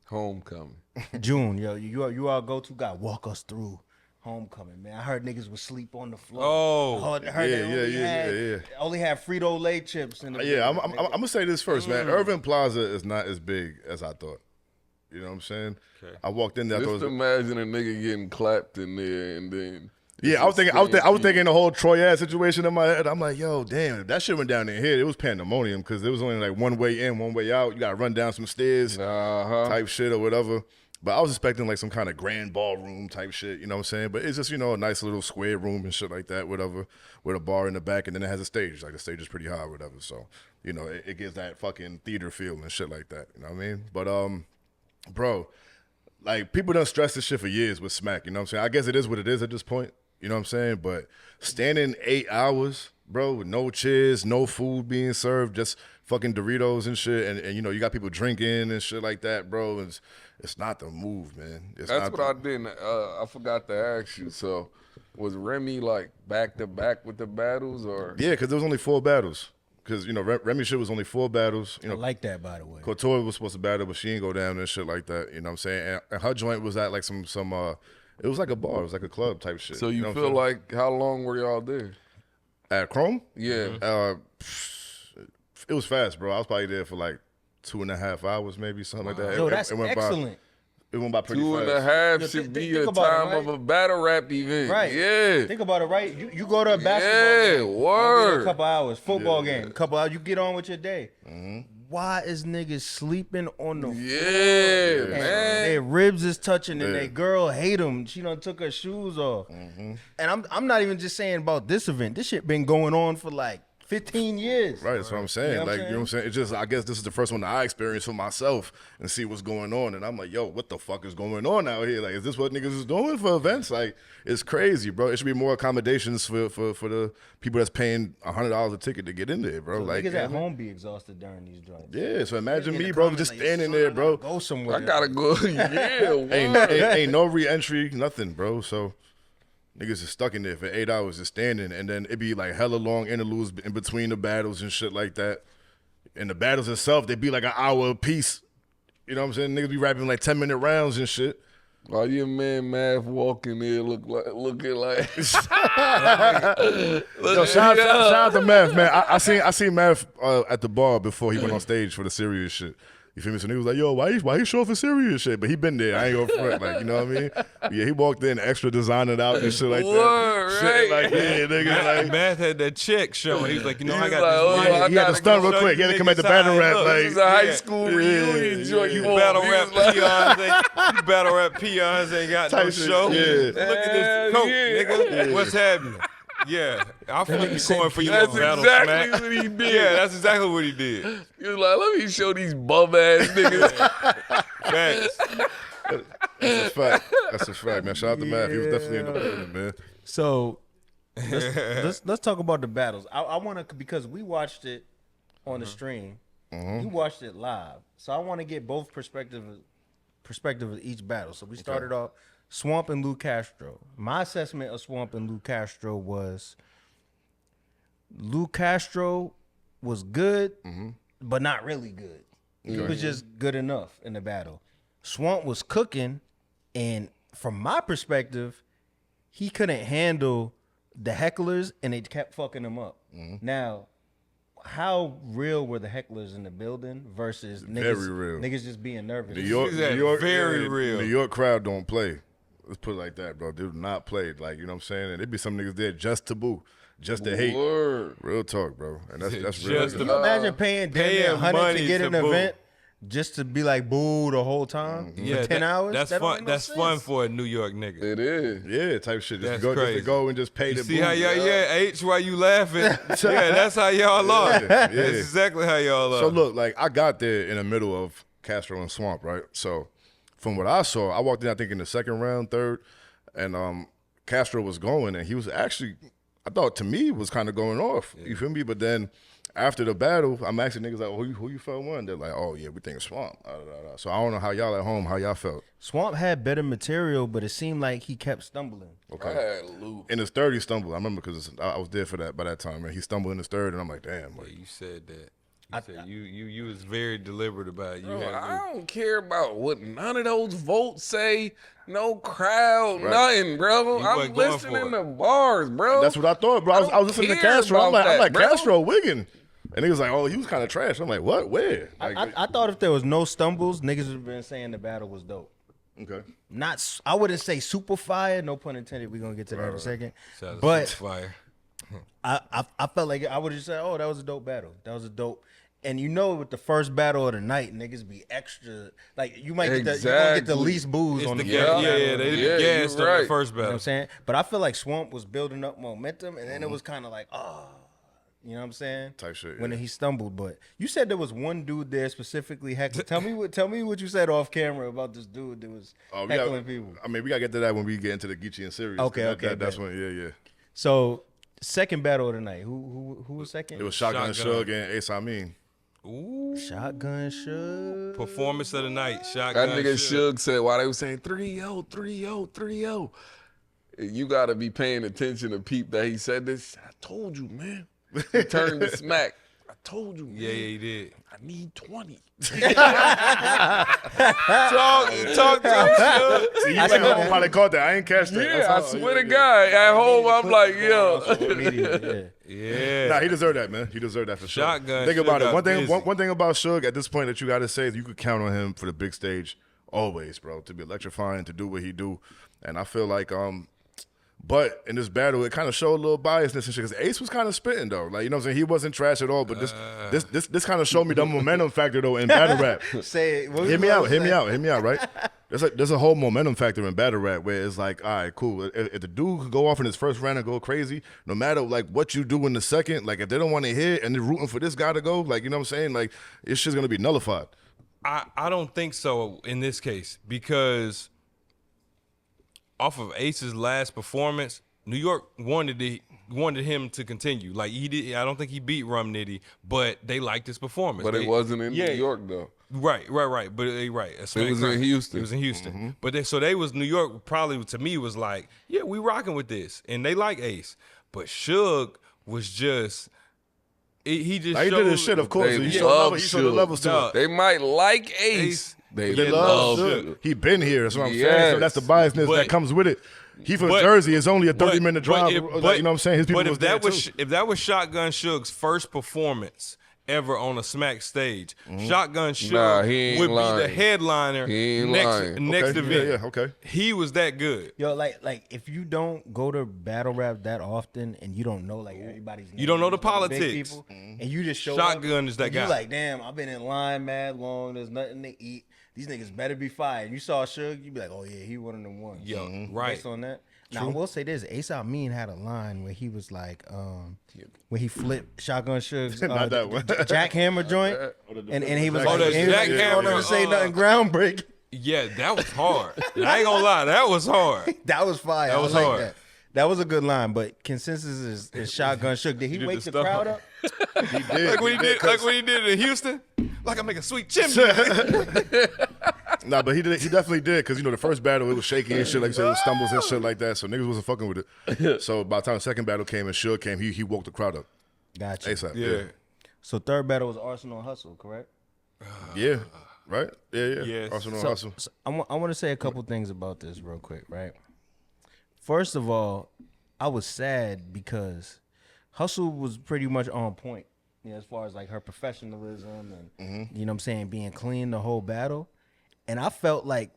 homecoming. June, yo, you all go-to guy. Walk us through homecoming, man. I heard niggas would sleep on the floor. Oh. I heard Yeah. only had Frito-Lay chips. In the Yeah, I'm nigga. gonna say this first, man. Irving Plaza is not as big as I thought. You know what I'm saying? Okay. I walked in there. I Just thought it was, imagine a nigga getting clapped in there and then. yeah, I was thinking the whole Troy ass situation in my head. I'm like, yo, damn, if that shit went down in here, it was pandemonium because there was only like one way in, one way out. You gotta run down some stairs, type shit or whatever. But I was expecting like some kind of grand ballroom type shit, you know what I'm saying? But it's just, you know, a nice little square room and shit like that, whatever, with a bar in the back, and then it has a stage. Like the stage is pretty high, whatever. So, you know, it gives that fucking theater feel and shit like that. You know what I mean? But bro, like people done stressed this shit for years with Smack, you know what I'm saying? I guess it is what it is at this point, you know what I'm saying? But standing 8 hours, bro, with no chairs, no food being served, just fucking Doritos and shit, and you know, you got people drinking and shit like that, bro. It's not the move, man. That's what I didn't. I forgot to ask you. So, was Remy like back to back with the battles, or? Yeah, because there was only 4 battles. Because, you know, Remy shit was only 4 battles. You know, I like that, by the way. Couture was supposed to battle, but she ain't go down and shit like that. You know what I'm saying? And her joint was at like some it was like a bar. It was like a club type shit. So you know what feel I'm saying? like how long were y'all there? At Chrome? Yeah. It was fast, bro. I was probably there for like 2.5 hours, maybe something like that. Yo, that's it went excellent. It went by pretty 2.5 Yo, should be think a about it, time right? of a battle rap event. Right. Yeah. Think about it, right? You go to a basketball game. Word. A couple hours. Football game. A couple hours. You get on with your day. Why is niggas sleeping on the floor? Man. Their ribs is touching and their girl hate them. She done took her shoes off. And I'm not even just saying about this event. This shit been going on for like 15 years. Right, that's what I'm saying. You know what I'm You know what I'm saying? It's just, I guess this is the first one that I experienced for myself and see what's going on. And I'm like, yo, what the fuck is going on out here? Like, is this what niggas is doing for events? Like, it's crazy, bro. It should be more accommodations for the people that's paying $100 a ticket to get in there, bro. So like, niggas at home be exhausted during these joints. yeah, so imagine In me, the bro, comments, just like, standing son, there, bro. Go somewhere. I gotta go. Yeah, Ain't no re-entry, nothing, bro. So niggas is stuck in there for 8 hours just standing, and then it be like hella long interludes in between the battles and shit like that. And the battles itself, they be like an hour a piece. You know what I'm saying? Niggas be rapping like 10-minute rounds and shit. Why your man Math walking there looking like Yo, shout out to Math, man. I seen Math at the bar before he went on stage for the Serius shit. You feel me? So niggas was like, yo, why he show for Serious shit? But he been there. I ain't gonna front. Like, you know what I mean? Yeah, he walked in extra designing out and shit like that. Word, Shit right? like, yeah, nigga. Like, Math had that check show. He was like, you know, I got like, this oh, money. I he had to gotta stun go real show quick. He you had to come at the niggas battle how rap. it look. Like, This is a high Yeah. school reunion joint. You on. battle He rap was like- peons, you battle rap peons ain't got no Type shit, show. yeah. Look at Hell this coat, yeah. nigga. What's happening? Yeah, I'll flip you coin for you That's little battle exactly smack. what he did. Yeah, that's exactly what he did. He was like, let me show these bum ass niggas. Facts. that's a fact. That's a fact, man. Shout out to Math. He was definitely in the building, man. So let's talk about the battles. I want to, because we watched it on the stream. You watched it live, so I want to get both perspective of each battle. So we started off Swamp and Lou Castro. My assessment of Swamp and Lou Castro was Lou Castro was good, but not really good. He was just good enough in the battle. Swamp was cooking, and from my perspective, he couldn't handle the hecklers, and they kept fucking him up. Now, how real were the hecklers in the building versus Very real. niggas just being nervous? New York, He said New York, very yeah, real. New York crowd don't play. Let's put it like that, bro. They do not play. Like, you know what I'm saying? And there be some niggas there just to boo, just to hate. Word. Real talk, bro. And that's Just real. to- Can you imagine paying damn near $100 money to get to an boo. event just to be like boo the whole time for 10 hours? That's That don't fun. make no That's sense. fun for a New York nigga. It is. Yeah, type shit. Just That's to crazy. go and just pay You the see boo. how y'all, H, why you laughing? Yeah, that's how y'all are. Yeah. That's exactly how y'all are. So look, like I got there in the middle of Castro and Swamp, right? So from what I saw, I walked in, I think in the second round, third, and Castro was going, and he was actually, I thought to me was kind of going off. You feel me? But then after the battle, I'm asking niggas like, who you felt won? They're like, oh yeah, we think Swamp. So I don't know how y'all at home, how y'all felt. Swamp had better material, but it seemed like he kept stumbling. I had Lou. In his third, he stumbled. I remember because I was there for that by that time, and he stumbled in his third, and I'm like, damn. Like, Yeah, you said that. You said you was very deliberate about it. You Bro, had I don't care about what none of those votes say. No crowd, nothing, bro. I'm wasn't going listening for it. to bars, bro. that's what I thought, bro. I was listening to care Castro. I'm about like, that, bro. Castro Wiggin. And niggas like, oh, he was kind of trash. I'm like, what? Where? Like, I thought if there was no stumbles, niggas would have been saying the battle was dope. okay. I wouldn't say super fire, no pun intended. We're gonna get to that in a second. Shout out to But Fire. I felt like I would have just said, oh, that was a dope battle. That was a dope. And you know, with the first battle of the night, niggas be extra. Like you might get you gonna get the Exactly. least booze It's on the the gas. first Yeah, battle. yeah, they Yeah, gassed you're on the right. first You know what battle. I'm saying? But I feel like Swamp was building up momentum, and then it was kind of like, you know what I'm saying? Type shit, When yeah. he stumbled. But you said there was one dude there specifically heckling. Tell me what you said off camera about this dude that was heckling people. I mean, we gotta get to that when we get into the Geechi and Serius. Okay, That's bet. when, yeah. So second battle of the night. Who was second? It was Shotgun Shotgun. Suge and Ace Amin. Ooh. Shotgun Suge. Performance of the night. That Shotgun nigga Suge. Suge said while they was saying 3-0, 3-0, 3-0. You gotta be paying attention to peep that he said this. I told you, man. He turned to smack. I told you, man. Yeah, he did. I need 20. Talk to him, Suge. See, you like, oh, probably caught that. I ain't catch that. Yeah, That's I all. swear to God. At home, I'm like, yo. Immediately, Yeah. Nah, he deserved that, man. He deserved that for sure. Shotgun Think Suge about it. got One busy. thing about Suge at this point that you got to say is you could count on him for the big stage always, bro, to be electrifying, to do what he do. And I feel like, but in this battle, it kind of showed a little biasness and shit. Because Ace was kind of spitting though, like you know what I'm saying. He wasn't trash at all, but this kind of showed me the momentum factor though in battle rap. Say it. Hear me out, right? There's a whole momentum factor in battle rap where it's like, all right, cool. If the dude could go off in his first round and go crazy, no matter like what you do in the second, like if they don't want to hit and they're rooting for this guy to go, like you know what I'm saying, like it's just gonna be nullified. I don't think so in this case because off of Ace's last performance, New York wanted him to continue. Like he did, I don't think he beat Rum Nitty, but they liked his performance. But it wasn't in New York though. Right. But right. It was in Houston. It was in Houston. But they was New York. Probably to me was like, yeah, we rocking with this, and they like Ace. But Suge was just. He just he did his shit, of course. He showed the levels to it. They might like Ace. They love Suge. He been here. That's what I'm saying. So that's the biasness that comes with it. He from Jersey. It's only a 30-minute drive. You know what I'm saying? His people was there too. If that was Shotgun Suge's first performance ever on a Smack stage, Shotgun Suge would be the headliner next event. Yeah, okay. He was that good. Yo, like if you don't go to battle rap that often and you don't know like everybody's name, you don't know the big politics, people, and you just show Shotgun up, is that guy. You like, damn, I've been in line mad long. There's nothing to eat. These niggas better be fired. You saw Suge, you be like, oh yeah, he one of them ones. Yo, right. Based on that. Now I will say this: Ace Amin had a line where he was like, when he flipped Shotgun Suge's Not that one. jackhammer joint, and he was like, jackhammer, don't ever say nothing groundbreaking. Yeah, that was hard. I ain't gonna lie, that was hard. That was fire. That was I like hard. that. That was a good line, but consensus is Shotgun Suge. Did he wake the crowd up? He did. Like when he did it in Houston, like I make a sweet chimney. Nah, but he definitely did because you know the first battle it was shaky and shit like you said, it was stumbles and shit like that. So niggas wasn't fucking with it. So by the time the second battle came and Suge came, he woke the crowd up. Gotcha. ASAP. Yeah. So third battle was Arsenal and Hustle, correct? Yeah. Right. Yeah. Yes. Arsenal So, Hustle. so I want to say a couple things about this real quick, right? First of all, I was sad because Hustle was pretty much on point, you know, as far as like her professionalism and you know what I'm saying, being clean the whole battle. And I felt like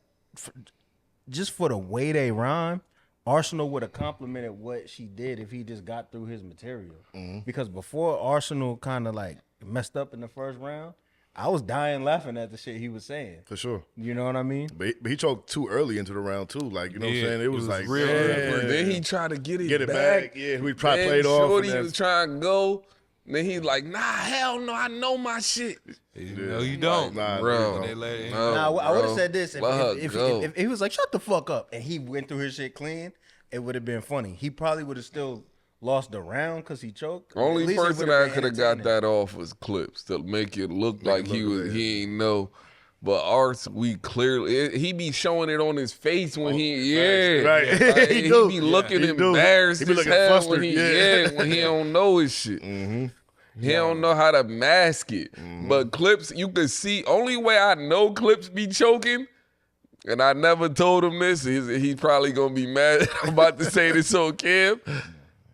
just for the way they rhyme, Arsenal would have complimented what she did if he just got through his material. Because before Arsenal kind of like messed up in the first round, I was dying laughing at the shit he was saying. For sure. You know what I mean? But he choked too early into the round too. Like, you know what I'm saying? It was like real. Then he tried to get it back. Yeah, we probably played off. Shorty was trying to go. Then he like, nah, hell no, I know my shit. No, you don't. Nah, Bro. They let it- Nah, I would have said this Let if he was like, shut the fuck up, and he went through his shit clean, it would have been funny. He probably would have still lost the round because he choked. Only At least it person would've that been could have got entertaining. that off was Clips to make it look like he ain't know. But ours, we clearly he be showing it on his face when right. Like, He he do. be looking He do. embarrassed He be as looking hell flustered. when he don't know his shit. He don't know how to mask it. But Clips, you could see. Only way I know Clips be choking, and I never told him this. He's probably gonna be mad. I'm about to say this on cam.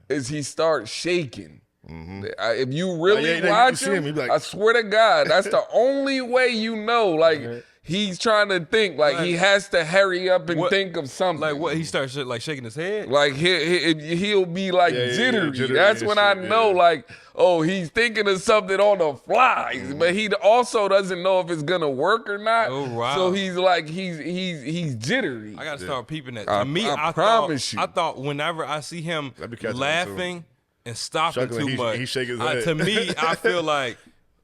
Is he starts shaking. If you really you watch see him, him, he be like- I swear to God, that's the only way you know. Like he's trying to think. Like he has to hurry up and think of something. Like what? He starts like shaking his head. Like he'll be like jittery. jittery That's and when I shit, know, yeah. like, oh, he's thinking of something on the fly, but he also doesn't know if it's gonna work or not. Oh, wow. So he's like, he's jittery. I gotta start peeping that. I To me, promise thought, you. I thought whenever I see him Let me catch him, laughing and stopping Chuckling, too much, he shake his head. to me, I feel like,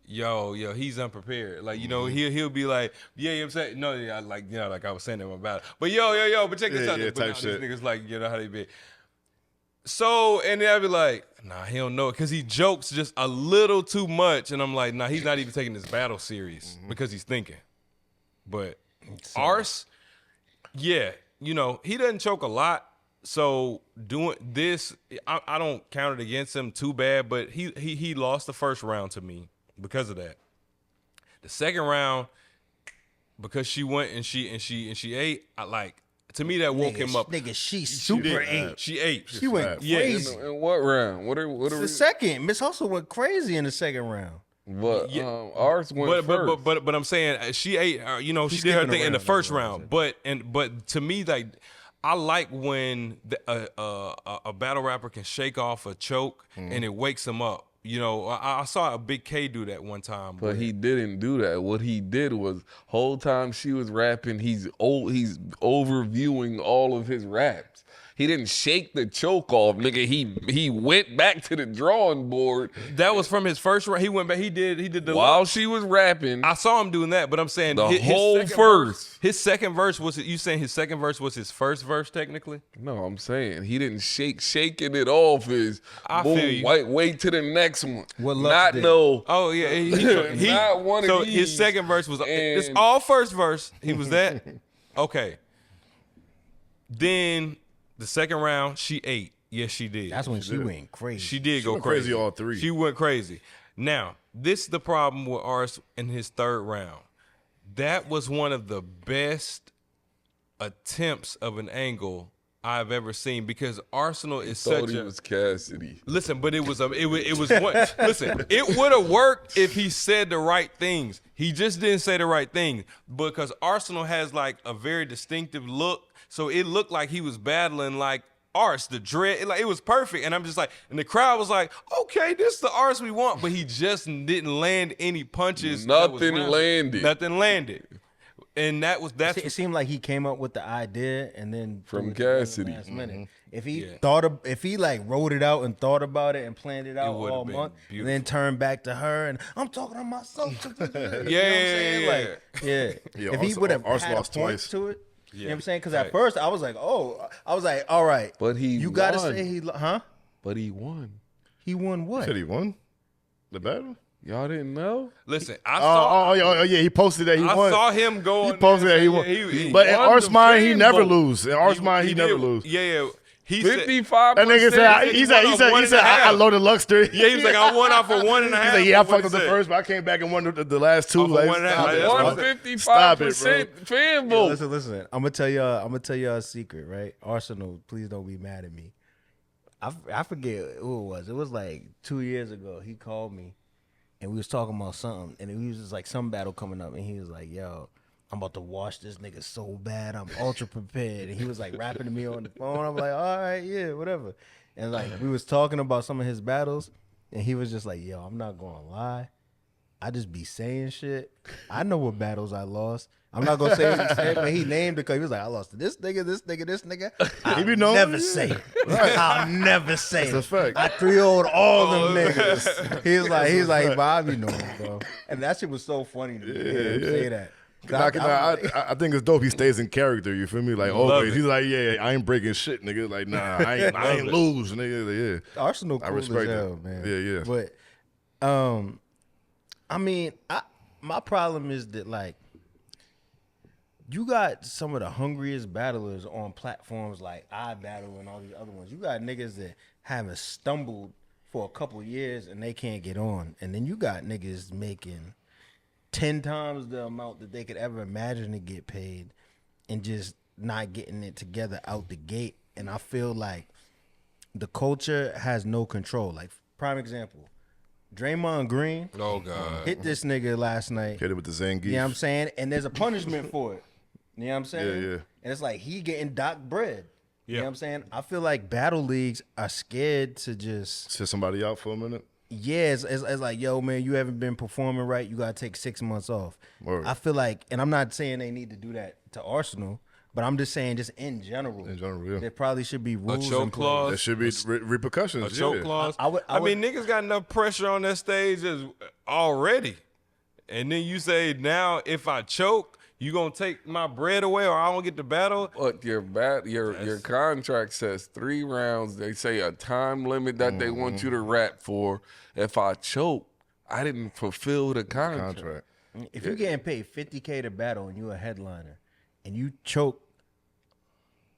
yo, he's unprepared. Like, you know, he'll be like, yeah, you know what I'm saying? No, yeah, like, you know, like I was saying that about it. But yo, but check this Yeah, out. yeah, But type now these shit. niggas like, you know how they be. So, and then I'd be like, nah, he don't know it. Because he jokes just a little too much. And I'm like, nah, he's not even taking this battle serious because he's thinking. But Arse, yeah, you know, he doesn't choke a lot. So doing this, I don't count it against him too bad, but he lost the first round to me because of that. The second round, because she went and she ate, I like, to me that woke him up. Nigga, she super ate. She ate. She went Yeah. crazy. In what round? What are The we? second, Miss Hustle went crazy in the second round. But ours went first. But I'm saying she ate. You know, she did her thing in the first round. But to me, like, I like when a battle rapper can shake off a choke and it wakes him up. You know, I saw a Big K do that one time. But he didn't do that. What he did was, whole time she was rapping, he's overviewing all of his raps. He didn't shake the choke off, nigga. He went back to the drawing board. That was from his first round. He went back. He did the while she was rapping. I saw him doing that, but I'm saying his whole verse. His second verse was. You saying his second verse was his first verse technically? No, I'm saying he didn't shaking it off. Is I boom, feel you. wait to the next one. What Not did. no. Oh yeah, he not one of so these. his second verse was. It's And- all first verse. He was that. Okay. Then the second round, she ate. Yes, she did. That's when she went crazy. She did She go went crazy. crazy all three. She went crazy. Now, this is the problem with Ars in his third round. That was one of the best attempts of an angle I've ever seen because Arsenal is Thought such he a was Cassidy. listen, but it was one. Listen, it would have worked if he said the right things. He just didn't say the right thing because Arsenal has like a very distinctive look, so it looked like he was battling like Ars, the dread. It was perfect, and I'm just like, and the crowd was like, okay, this is the Ars we want, but he just didn't land any punches. Nothing landed. Nothing landed. And that's It seemed like he came up with the idea and then From threw it together Cassidy. last minute. If he Yeah. if he like wrote it out and thought about it and planned it out would've all been month, beautiful. and then turned back to her and I'm talking to myself. You know what I'm Yeah. saying? Like, yeah. Yeah, If he Ars- would have Ars had a lost point twice. to it, you know what I'm Yeah. saying? Because Right. at first I was like, all right. But he you gotta won. say But he won. he won what? Said he won the battle. Y'all didn't know? listen. I saw. Oh, yeah, he posted that he I won. saw him go. He on posted there that he and won. say, yeah, But in won Ars the mind, he fan never vote. lose. In Ars mind, he never did. lose. Yeah. He said, 55%. That nigga said, he said, I loaded Luxter. yeah, he was like, I won off for 1.5. He said, yeah, I What fucked up the he said. first, but I came back and won the last two. Off of Like, 1.5. stop it, That's bro. what I'm 155% fan vote. Listen. I'm gonna tell y'all a secret, right? Arsenal, please don't be mad at me. I forget who it was. It was like 2 years ago. He called me, and we was talking about something, and it was just like some battle coming up, and he was like, "Yo, I'm about to wash this nigga so bad. I'm ultra prepared." And he was like rapping to me on the phone. I'm like, "All right, yeah, whatever." And like we was talking about some of his battles, and he was just like, "Yo, I'm not gonna lie. I just be saying shit. I know what battles I lost. I'm not gonna say what he said, but he named it because he was like, I lost to this nigga, this nigga, this nigga. I'll be knowing, never yeah. say it. I'll never say That's it. a fact. I 3-0'd all them niggas. He's like, but I be knowing, bro. And that shit was so funny to me. hear him say that. I think it's dope. He stays in character. You feel me? Like always, he's like, yeah, I ain't breaking shit, nigga. Like, nah, I ain't lose, nigga. Yeah, Arsenal cool as respect hell, that. man. Yeah. But, I mean, my problem is that like, you got some of the hungriest battlers on platforms like iBattle and all these other ones. You got niggas that haven't stumbled for a couple years and they can't get on. And then you got niggas making 10 times the amount that they could ever imagine to get paid and just not getting it together out the gate. And I feel like the culture has no control. Like, prime example, Draymond Green Oh God. hit this nigga last night. Hit it with the Zangief. You know what I'm saying? And there's a punishment for it. You know what I'm saying? Yeah. And it's like he getting dock bread. You know Yeah. what I'm saying? I feel like battle leagues are scared to just, Sit somebody out for a minute. it's like, yo, man, you haven't been performing right. You got to take 6 months off. Word. I feel like, and I'm not saying they need to do that to Arsenal, but I'm just saying just in general. In general, yeah. There probably should be rules. choke in place. clause. There should be repercussions. A choke yeah. clause. I would- mean, niggas got enough pressure on that stage already. And then you say, now if I choke, you gonna take my bread away or I don't get the battle? But your contract says 3 rounds. They say a time limit that they want you to rap for. If I choke, I didn't fulfill the contract. If you're getting paid $50K to battle and you're a headliner and you choke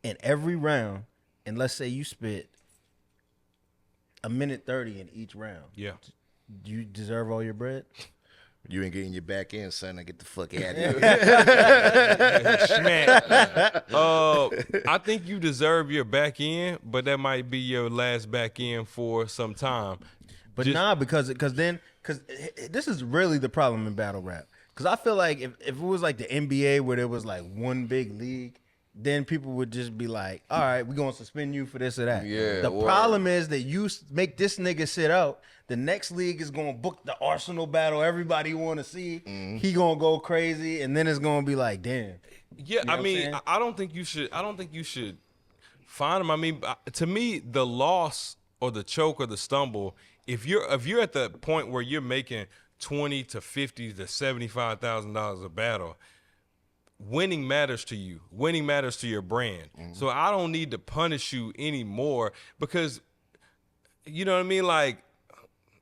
in every round, and let's say you spit a minute 30 in each round, Yeah. do you deserve all your bread? You ain't getting your back end, son. I get the fuck out of here. I think you deserve your back end, but that might be your last back end for some time. But because this is really the problem in battle rap. Because I feel like if it was like the NBA where there was like one big league, then people would just be like, all right, we're going to suspend you for this or that. Yeah, the problem is that you make this nigga sit out. The next league is going to book the Arsenal battle everybody want to see. He going to go crazy, and then it's going to be like, damn. Yeah, You know I mean, I don't think you should fine him. I mean, to me, the loss or the choke or the stumble, if you're at the point where you're making $20,000 to $50,000 to $75,000 a battle, winning matters to you. Winning matters to your brand. So I don't need to punish you anymore because, you know what I mean? Like,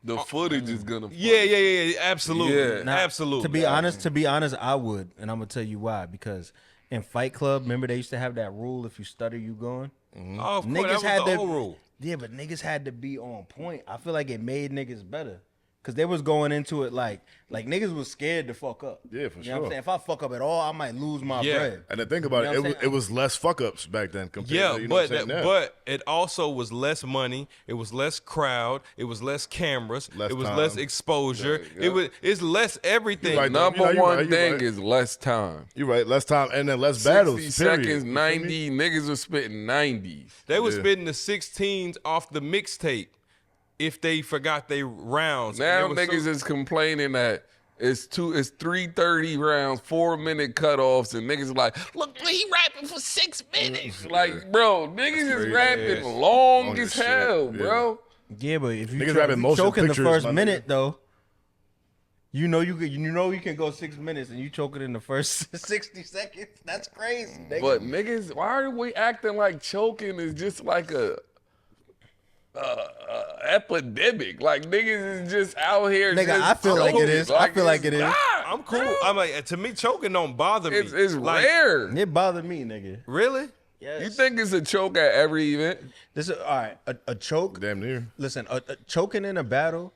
The footage is gonna. yeah, absolutely, Yeah. Now, absolutely. To be honest, I would, and I'm gonna tell you why. Because in Fight Club, remember they used to have that rule: if you stutter, you going. Oh, of course, that was the whole rule. Yeah, but niggas had to be on point. I feel like it made niggas better. Cause they was going into it like niggas was scared to fuck up. Yeah, for You know what sure. I'm saying? If I fuck up at all, I might lose my bread. And then think about You know what I'm it, saying? it was less fuck ups back then compared Yeah, to, you know what I'm saying, now. but it also was less money. It was less crowd. It was less cameras. Less it was time. less exposure. Yeah. It's less everything. Right, Number you're one right, thing right. is less time. You're right, less time and then less 60 battles. Period. seconds, You feel me? 90. Niggas was spitting 90s. They was Yeah. spitting the 16s off the mixtape if they forgot they rounds. Now And it was niggas is complaining that it's 3:30 rounds, 4-minute cutoffs, and niggas like, look, he rapping for 6 minutes. Like, bro, niggas is rapping long as shit, hell, yeah. bro. Yeah, but if you Niggas rapping motion choke in the pictures, first my minute nigga. though, you know you can go 6 minutes and you choke it in the first 60 seconds. That's crazy. Nigga. But niggas, why are we acting like choking is just like a epidemic? Like niggas is just out here. Nigga, just I feel like it choking. is. I feel like it is. I'm cool. I'm like, to me, choking don't bother me. It's Like, rare. It bothered me, nigga. Really? Yes. You think it's a choke at every event? This is all right? A choke. Damn near. Listen, a choking in a battle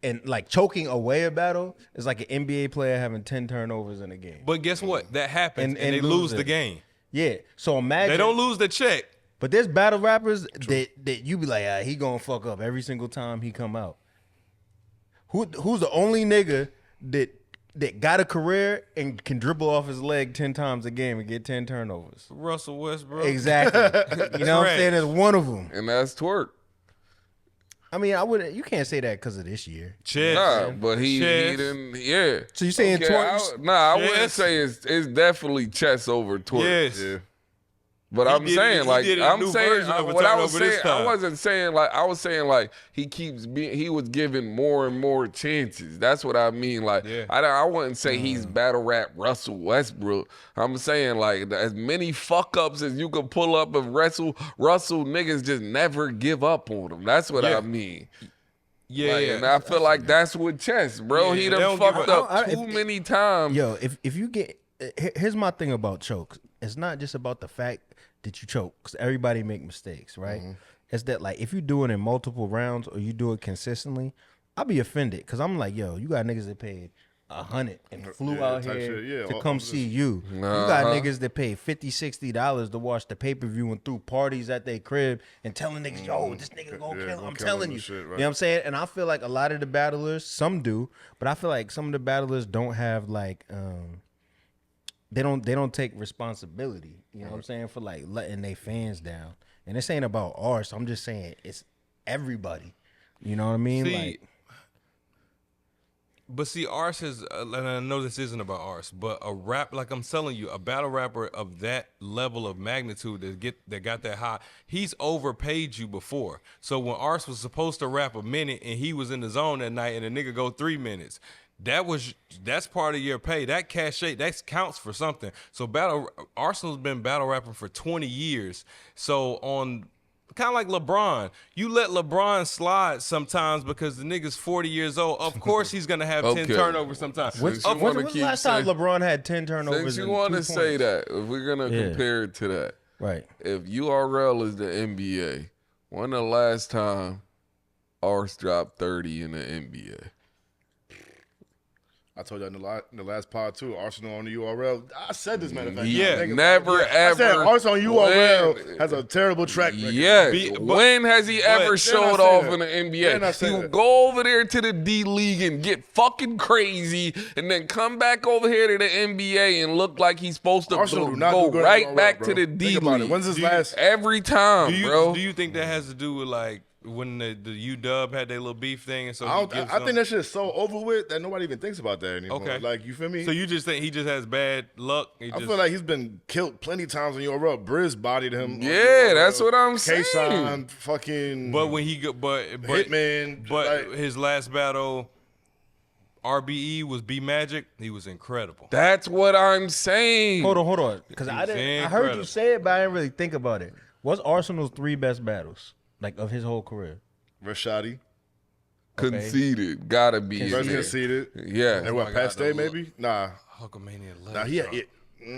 and like choking away a battle is like an NBA player having 10 turnovers in a game. But guess what? That happens, and they lose lose it. the game. Yeah. So imagine They don't lose the check. But there's battle rappers that you be like, he gonna fuck up every single time he come out. Who's the only nigga that got a career and can dribble off his leg 10 times a game and get 10 turnovers? Russell Westbrook. Exactly. You know what I'm saying? There's one of them. And that's twerk. I mean, you can't say that because of this year. Chess. Nah, but he Chess. didn't. Yeah. So you saying twerk? I wouldn't Chess. say it's definitely chess over twerk. Yes. Yeah. But He I'm did it- saying he like did a I'm new saying version of a what I was turnover this saying. I time. wasn't saying like I was saying like he was given more and more chances. That's what I mean. Like Yeah. I wouldn't say he's battle rap Russell Westbrook. I'm saying like as many fuck ups as you could pull up of Russell niggas just never give up on him. That's what Yeah. I mean. Yeah, Like, yeah. and I feel like that's with chess, bro. Yeah, He they done don't give fucked up. up too many times. Yo, if you get here's my thing about chokes. It's not just about the fact that you choke, because everybody make mistakes, right? It's that like if you do it in multiple rounds or you do it consistently, I'll be offended because I'm like, yo, you got niggas that paid $100 and flew Yeah, out type here shit, yeah, to all- come all see this. you. You got niggas that paid $50, $60 to watch the pay-per-view and threw parties at their crib and telling niggas, yo, this nigga gonna Yeah, kill him. gonna I'm kill telling him you. and shit, You know right. what I'm saying? And I feel like a lot of the battlers, some do, but I feel like some of the battlers don't have like they don't take responsibility, you know what I'm saying, for like letting their fans down. And this ain't about ours. I'm just saying it's everybody. You know what I mean? See, like but see, ours is, and I know this isn't about ours, but a rap, like I'm telling you, a battle rapper of that level of magnitude that got that high, he's overpaid you before. So when Ars was supposed to rap a minute and he was in the zone that night and the nigga go 3 minutes, that's part of your pay. That cachet, that counts for something. So Arsenal's been battle rapping for 20 years. So on kind of like LeBron, you let LeBron slide sometimes because the nigga's 40 years old. Of course he's gonna have 10 Okay. turnovers sometimes. Since you when's wanna the keep last time saying- LeBron had 10 turnovers? Since you and want 2 to say points? that, if we're gonna Yeah. compare it to that, Right. if URL is the NBA, when the last time Ars dropped 30 in the NBA? I told you in the last pod too. Arsenal on the URL. I said this, matter of fact. Yeah. Never ever. I said Arsenal on URL has a terrible track record. Yes. When has he ever showed off in the NBA? He will that. go over there to the D League and get fucking crazy, and then come back over here to the NBA and look like he's supposed to go right back to the D League. When's his last? Every time, bro. Do you think that has to do with like when the UW had their little beef thing, and so I think that shit is so over with that nobody even thinks about that anymore. Okay. Like, you feel me? So you just think he just has bad luck? I feel like he's been killed plenty times on URL. Briz bodied him. Yeah, that's what I'm saying. K-Son, fucking. But when he go, but Hitman, but like, his last battle, RBE was B Magic. He was incredible. That's what I'm saying. Hold on, because I heard incredible. you say it, but I didn't really think about it. What's Arsenal's 3 best battles, like of his whole career? Rashadi. Conceded. Gotta be. First conceded. Yeah. And what, Pat Stay maybe? Nah. Hulkamania. Nah, he had it.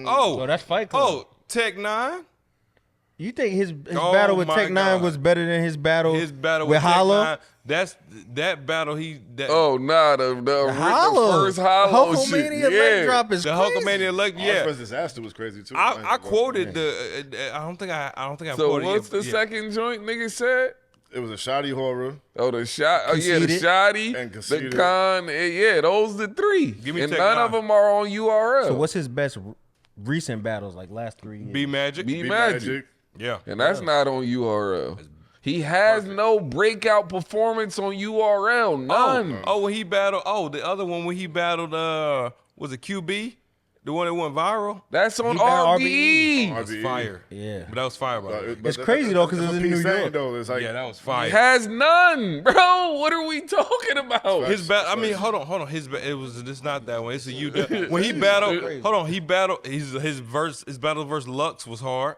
Oh, that's Fight Club. Oh, Tech 9. You think his battle with my Tech 9 was better than his battle with with Hollow? Tech 9, that battle. The Hollow. First Hollow shit. Hulkamania leg drop is the crazy. Hulkamania leg. Yeah. First Disaster was crazy too. I quoted the. I don't think I quoted. So what's the second joint nigga said? It was a shoddy horror. Oh, the shot. Oh, yeah, the shoddy, and the con. Yeah, those the 3. Give me and Tech none 9. of them are on URL. So what's his best recent battles, like last 3 years? B Magic. B Magic. Yeah. And that's not on URL. He has no breakout performance on URL. None. Oh, when he battled. Oh, the other one when he battled. Was it QB? The one that went viral. That's on RBE. That's fire. Yeah. But that was fire, bro. It's crazy though, because it's in New York. Though. It's like, Yeah, that was fire. He has none, bro. What are we talking about? His battle. I mean, hold on. It was. It's not that one. It's a UW. When he battled. Hold on. He battled. His battle versus Lux was hard.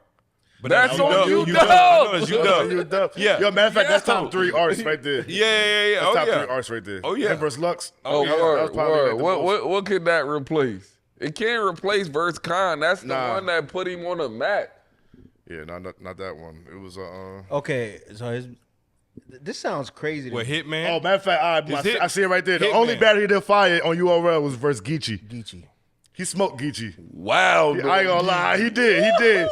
But that's on UW. That's UW. Yeah. Yo, matter of fact, that's top 3 artists right there. Yeah. That's top 3 artists right there. Oh yeah. Him versus Lux. Word. What could that replace? It can't replace Verse Con. That's the one that put him on the map. Yeah, not that one. It was Okay, so this sounds crazy. What, Hitman? Oh, matter of fact, I see it right there. The only battle he did fire on URL was versus Geechi. He smoked Geechi. Wow. I ain't gonna lie. He did.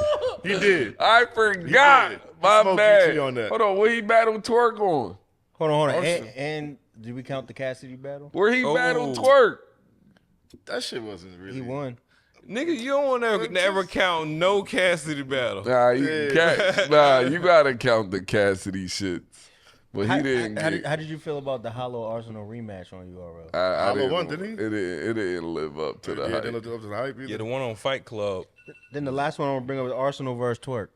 I forgot. He My smoked bad. Geechi on that. Hold on. What he battled Twerk on? Hold on. And did we count the Cassidy battle? Where he battled Twerk? That shit wasn't really. He won. Nigga, you don't want to never count no Cassidy battle. Nah, you gotta count the Cassidy shits. But he didn't. How did you feel about the Hollow Arsenal rematch on URL? Hollow won, didn't he? It didn't live up to the hype. Didn't live up to the hype either. Yeah, the one on Fight Club. Then the last one I'm gonna bring up is Arsenal versus Twerk.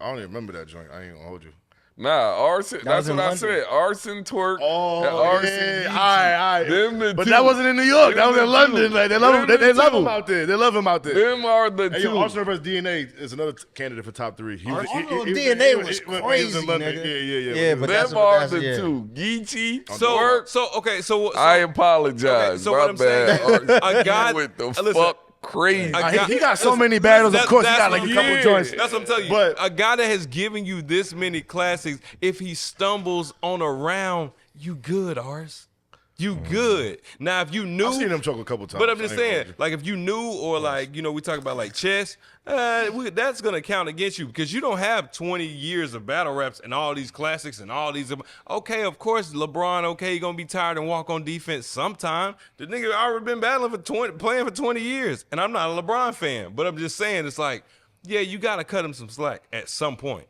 I don't even remember that joint. I ain't gonna hold you. Nah, Arson. That's what I said. Arson, Twerk. Oh, Arson, yeah. Geechi. All right. Them the But two. that wasn't in New York. That was in the London. two. Like, they love him. Them They the love two. him out there. They love him out there. Them are the Hey, two. yo, Arsenal versus DNA is another candidate for top 3. Arsenal DNA was crazy, nigga. Yeah, but Them are the two. Geechi, Twerk. So I apologize. Okay, so My what I'm bad. saying, a guy with the listen, fuck crazy. He got so many battles. Of course, he got like a couple joints. That's what I'm telling you. But a guy that has given you this many classics, if he stumbles on a round, you good, Ars. You good. Now, if you knew, I've seen him choke a couple times. but I'm just saying, like if you knew, or like we talk about like chess, that's gonna count against you because you don't have 20 years of battle raps and all these classics and all these. Okay, of course, LeBron. Okay, he gonna be tired and walk on defense sometime. The nigga already been battling playing for 20 years, and I'm not a LeBron fan, but I'm just saying it's like, yeah, you gotta cut him some slack at some point.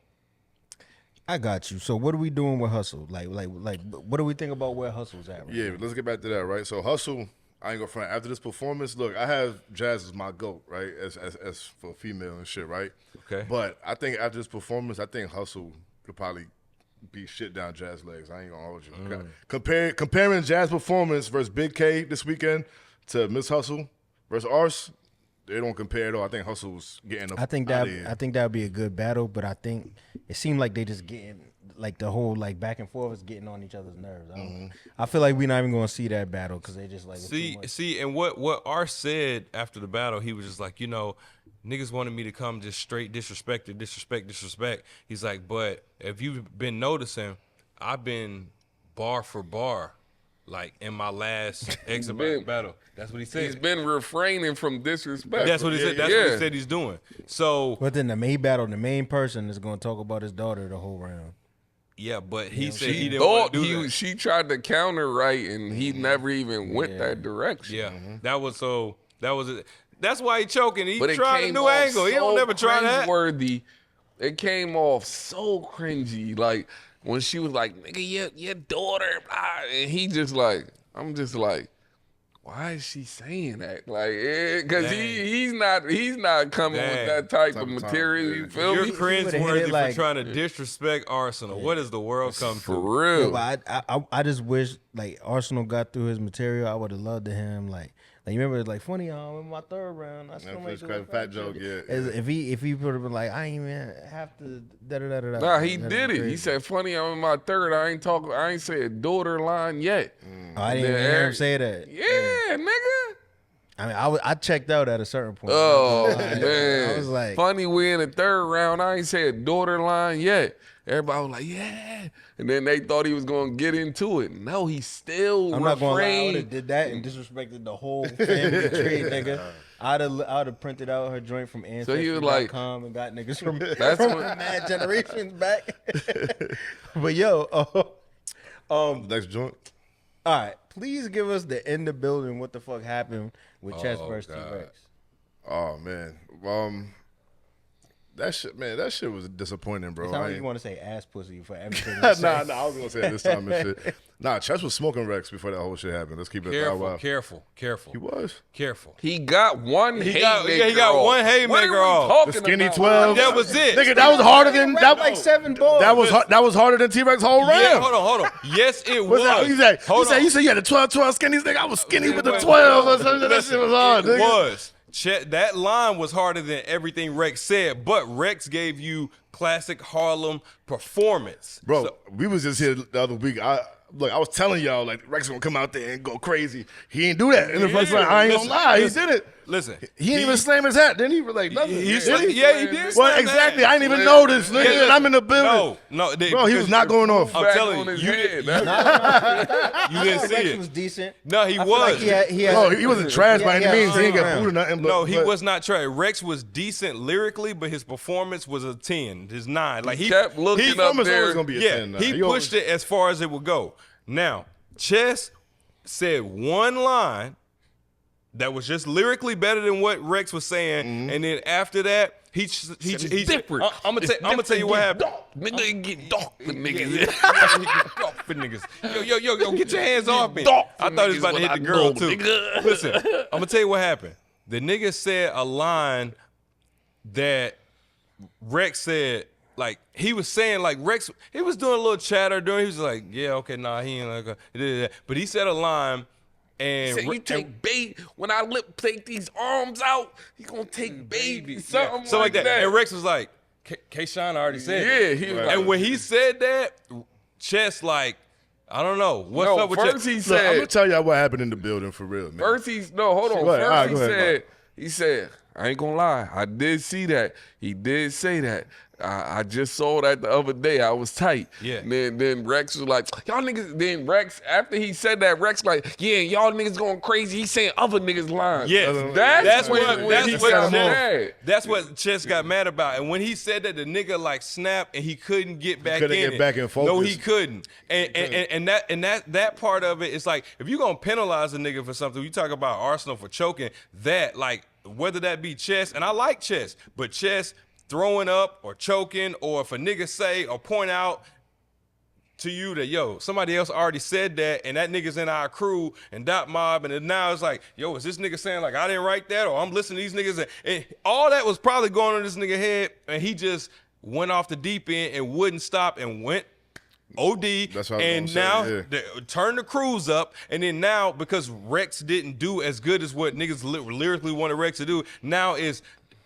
I got you. So what are we doing with Hustle? Like, what do we think about where Hustle's at? Right Yeah, let's get back to that, right? So Hustle, I ain't gonna front. After this performance, look, I have Jazz as my GOAT, right? As for female and shit, right? Okay. But I think after this performance, I think Hustle could probably beat shit down Jazz legs. I ain't gonna hold you. Comparing Jazz performance versus Big K this weekend to Miss Hustle versus Ars, they don't compare at all. I think Hustle's getting. I think that would be a good battle, but I think it seemed like they just getting like the whole like back and forth is getting on each other's nerves. I feel like we're not even gonna see that battle because they just like see, and what Ars said after the battle, he was just like, niggas wanted me to come just straight disrespect. He's like, but if you've been noticing, I've been bar for bar like in my last exit battle. That's what he said. He's been refraining from disrespect. That's what he said. That's what he said he's doing. So, but then the main person is going to talk about his daughter the whole round. Yeah, but he said he didn't thought want to do that. She tried to counter right, and he never even went that direction. Yeah, that was it. That's why he choking. He But it tried a came new off angle. He don't so never try that. cringeworthy. It came off so cringy. Like when she was like, "Nigga, your daughter," blah, and he just like, I'm just like, why is she saying that? Like, because he's not coming with that type of material. You feel You're me? cringeworthy for trying to disrespect Arsenal. What does the world come to? For real. But I just wish like Arsenal got through his material. I would have loved to him like you remember like funny in my third round. I still make a fat joke. Yeah. If he would have been like I ain't even have to da da da da. Nah, he did it. He said, "Funny, I'm in my third. I ain't said daughter line yet." Oh, I didn't even hear him say that. Yeah, nigga. I mean, I checked out at a certain point. Oh man, I was like, funny. We in the third round. I ain't said daughter line yet. Everybody was like, yeah, and then they thought he was gonna get into it. No, he still. I'm not gonna lie. I would have did that and disrespected the whole family tree, nigga. I'd have printed out her joint from Ancestry.com and got niggas from mad generations back. But yo, next joint. All right, please give us the in the building. What the fuck happened with Chess versus T-Rex? Oh man, that shit was disappointing, bro. It sounds like you want to say ass pussy for everything. Nah, I was gonna say it this time and shit. Nah, Chess was smoking Rex before that whole shit happened. Let's keep it careful. Careful. He was careful. He got one. He got one haymaker off. The skinny 12. That was it. Nigga, that was harder than that. Like 7 balls. That was harder than T-Rex whole round. Yeah, hold on. Yes, it was. You said you had the 12 skinnies, nigga. I was skinny with the 12 or something. That shit was hard, nigga. It was. That line was harder than everything Rex said, but Rex gave you classic Harlem performance. Bro, we was just here the other week. I was telling y'all, like, Rex gonna come out there and go crazy. He ain't do that in the first round. I ain't gonna lie. He did it. Listen. He didn't even slam his hat. Didn't he? Like, nothing. He did. Well, exactly. I didn't even know this, nigga. And I'm in the building. No. Bro, he was not going off. I'm telling you. You didn't see Rex it. was decent. No, he was. Like he wasn't trash by any means. He didn't get booed or nothing. No, he was not trash. Rex was decent lyrically, but his performance was a 10, his 9. Like he kept looking up there. Gonna be a 10 now. He pushed it as far as it would go. Now, Chess said one line that was just lyrically better than what Rex was saying, and then after that, he's different. I'm gonna tell you what happened. Nigga get dark for niggas. For niggas. Yo, get your hands off me. I thought he was about to hit the girl too. Listen, I'm gonna tell you what happened. The nigga said a line that Rex said. Like, he was saying, like, Rex, he was doing a little chatter during, he was like, yeah, okay, nah, he ain't like, that. But he said a line, and you take bait, when I take these arms out, he gonna take baby, something like that. And Rex was like, K-Shine already said that. He was like, and when he said that, Chess, like, I don't know. What's up with first you? He said, I'm gonna tell y'all what happened in the building for real, man. First he said, I ain't gonna lie, I did see that. He did say that. I just saw that the other day. I was tight. Yeah. Then Rex was like, y'all niggas. Then Rex, after he said that, Rex like, yeah, y'all niggas going crazy. He's saying other niggas lines. Yes. That's what Chess got mad about. And when he said that, the nigga like snapped and he couldn't get back in. Get back in focus. No, he couldn't. And that part of it is like, if you're gonna penalize a nigga for something, you talk about Arsenal for choking, that like whether that be Chess, and I like Chess, but Chess throwing up or choking, or if a nigga say or point out to you that, yo, somebody else already said that and that nigga's in our crew and Dot Mob, and then now it's like, yo, is this nigga saying like I didn't write that, or I'm listening to these niggas, and all that was probably going on in this nigga head, and he just went off the deep end and wouldn't stop and went OD. That's what and now turn the crews up, and then now because Rex didn't do as good as what niggas lyrically wanted Rex to do, now it's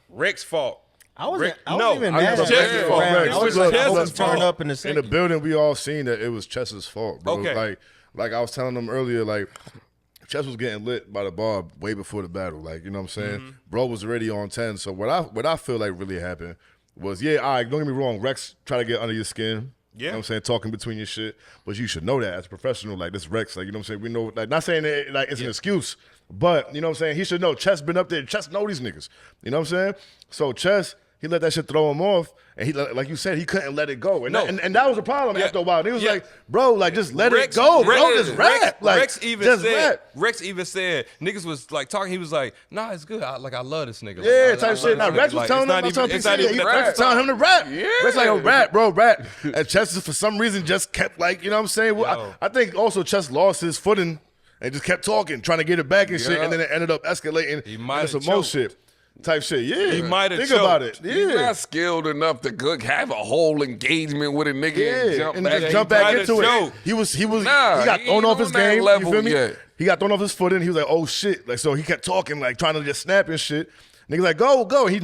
Rex's fault. I wasn't even mad at Chess's fault. I was like, I was turned up in the second. In the building, we all seen that it was Chess's fault, bro. Okay. Like I was telling them earlier, like Chess was getting lit by the bar way before the battle. Like, you know what I'm saying? Mm-hmm. Bro was already on 10. So what I feel like really happened was, all right, don't get me wrong, Rex tried to get under your skin. You know what I'm saying? Talking between your shit. But you should know that as a professional, like this Rex, like, you know what I'm saying? We know, like, not saying that like it's an excuse, but, you know what I'm saying? He should know. Chess been up there. Chess know these niggas. You know what I'm saying? So Chess, he let that shit throw him off. And he, like you said, he couldn't let it go. And, and that was a problem after a while. And he was like, bro, like, just let it go. Bro, just rap. Like, Rex even said, niggas was like talking. He was like, nah, it's good. I love this nigga. Yeah, type shit. Now, Rex was telling him, Rex was telling him to rap. Yeah. Rex like, oh, rap, bro, rap. And Chess, for some reason, just kept like, you know what I'm saying? Well, I think also Chess lost his footing and just kept talking, trying to get it back and shit. And then it ended up escalating into some more shit. Type shit, yeah. He might have Think about it. He's not skilled enough to have a whole engagement with a nigga and jump back into it. He got thrown off his game. You feel me? He got thrown off his footing. He was like, oh shit. Like, so he kept talking, like trying to just snap and shit. Niggas like, go. He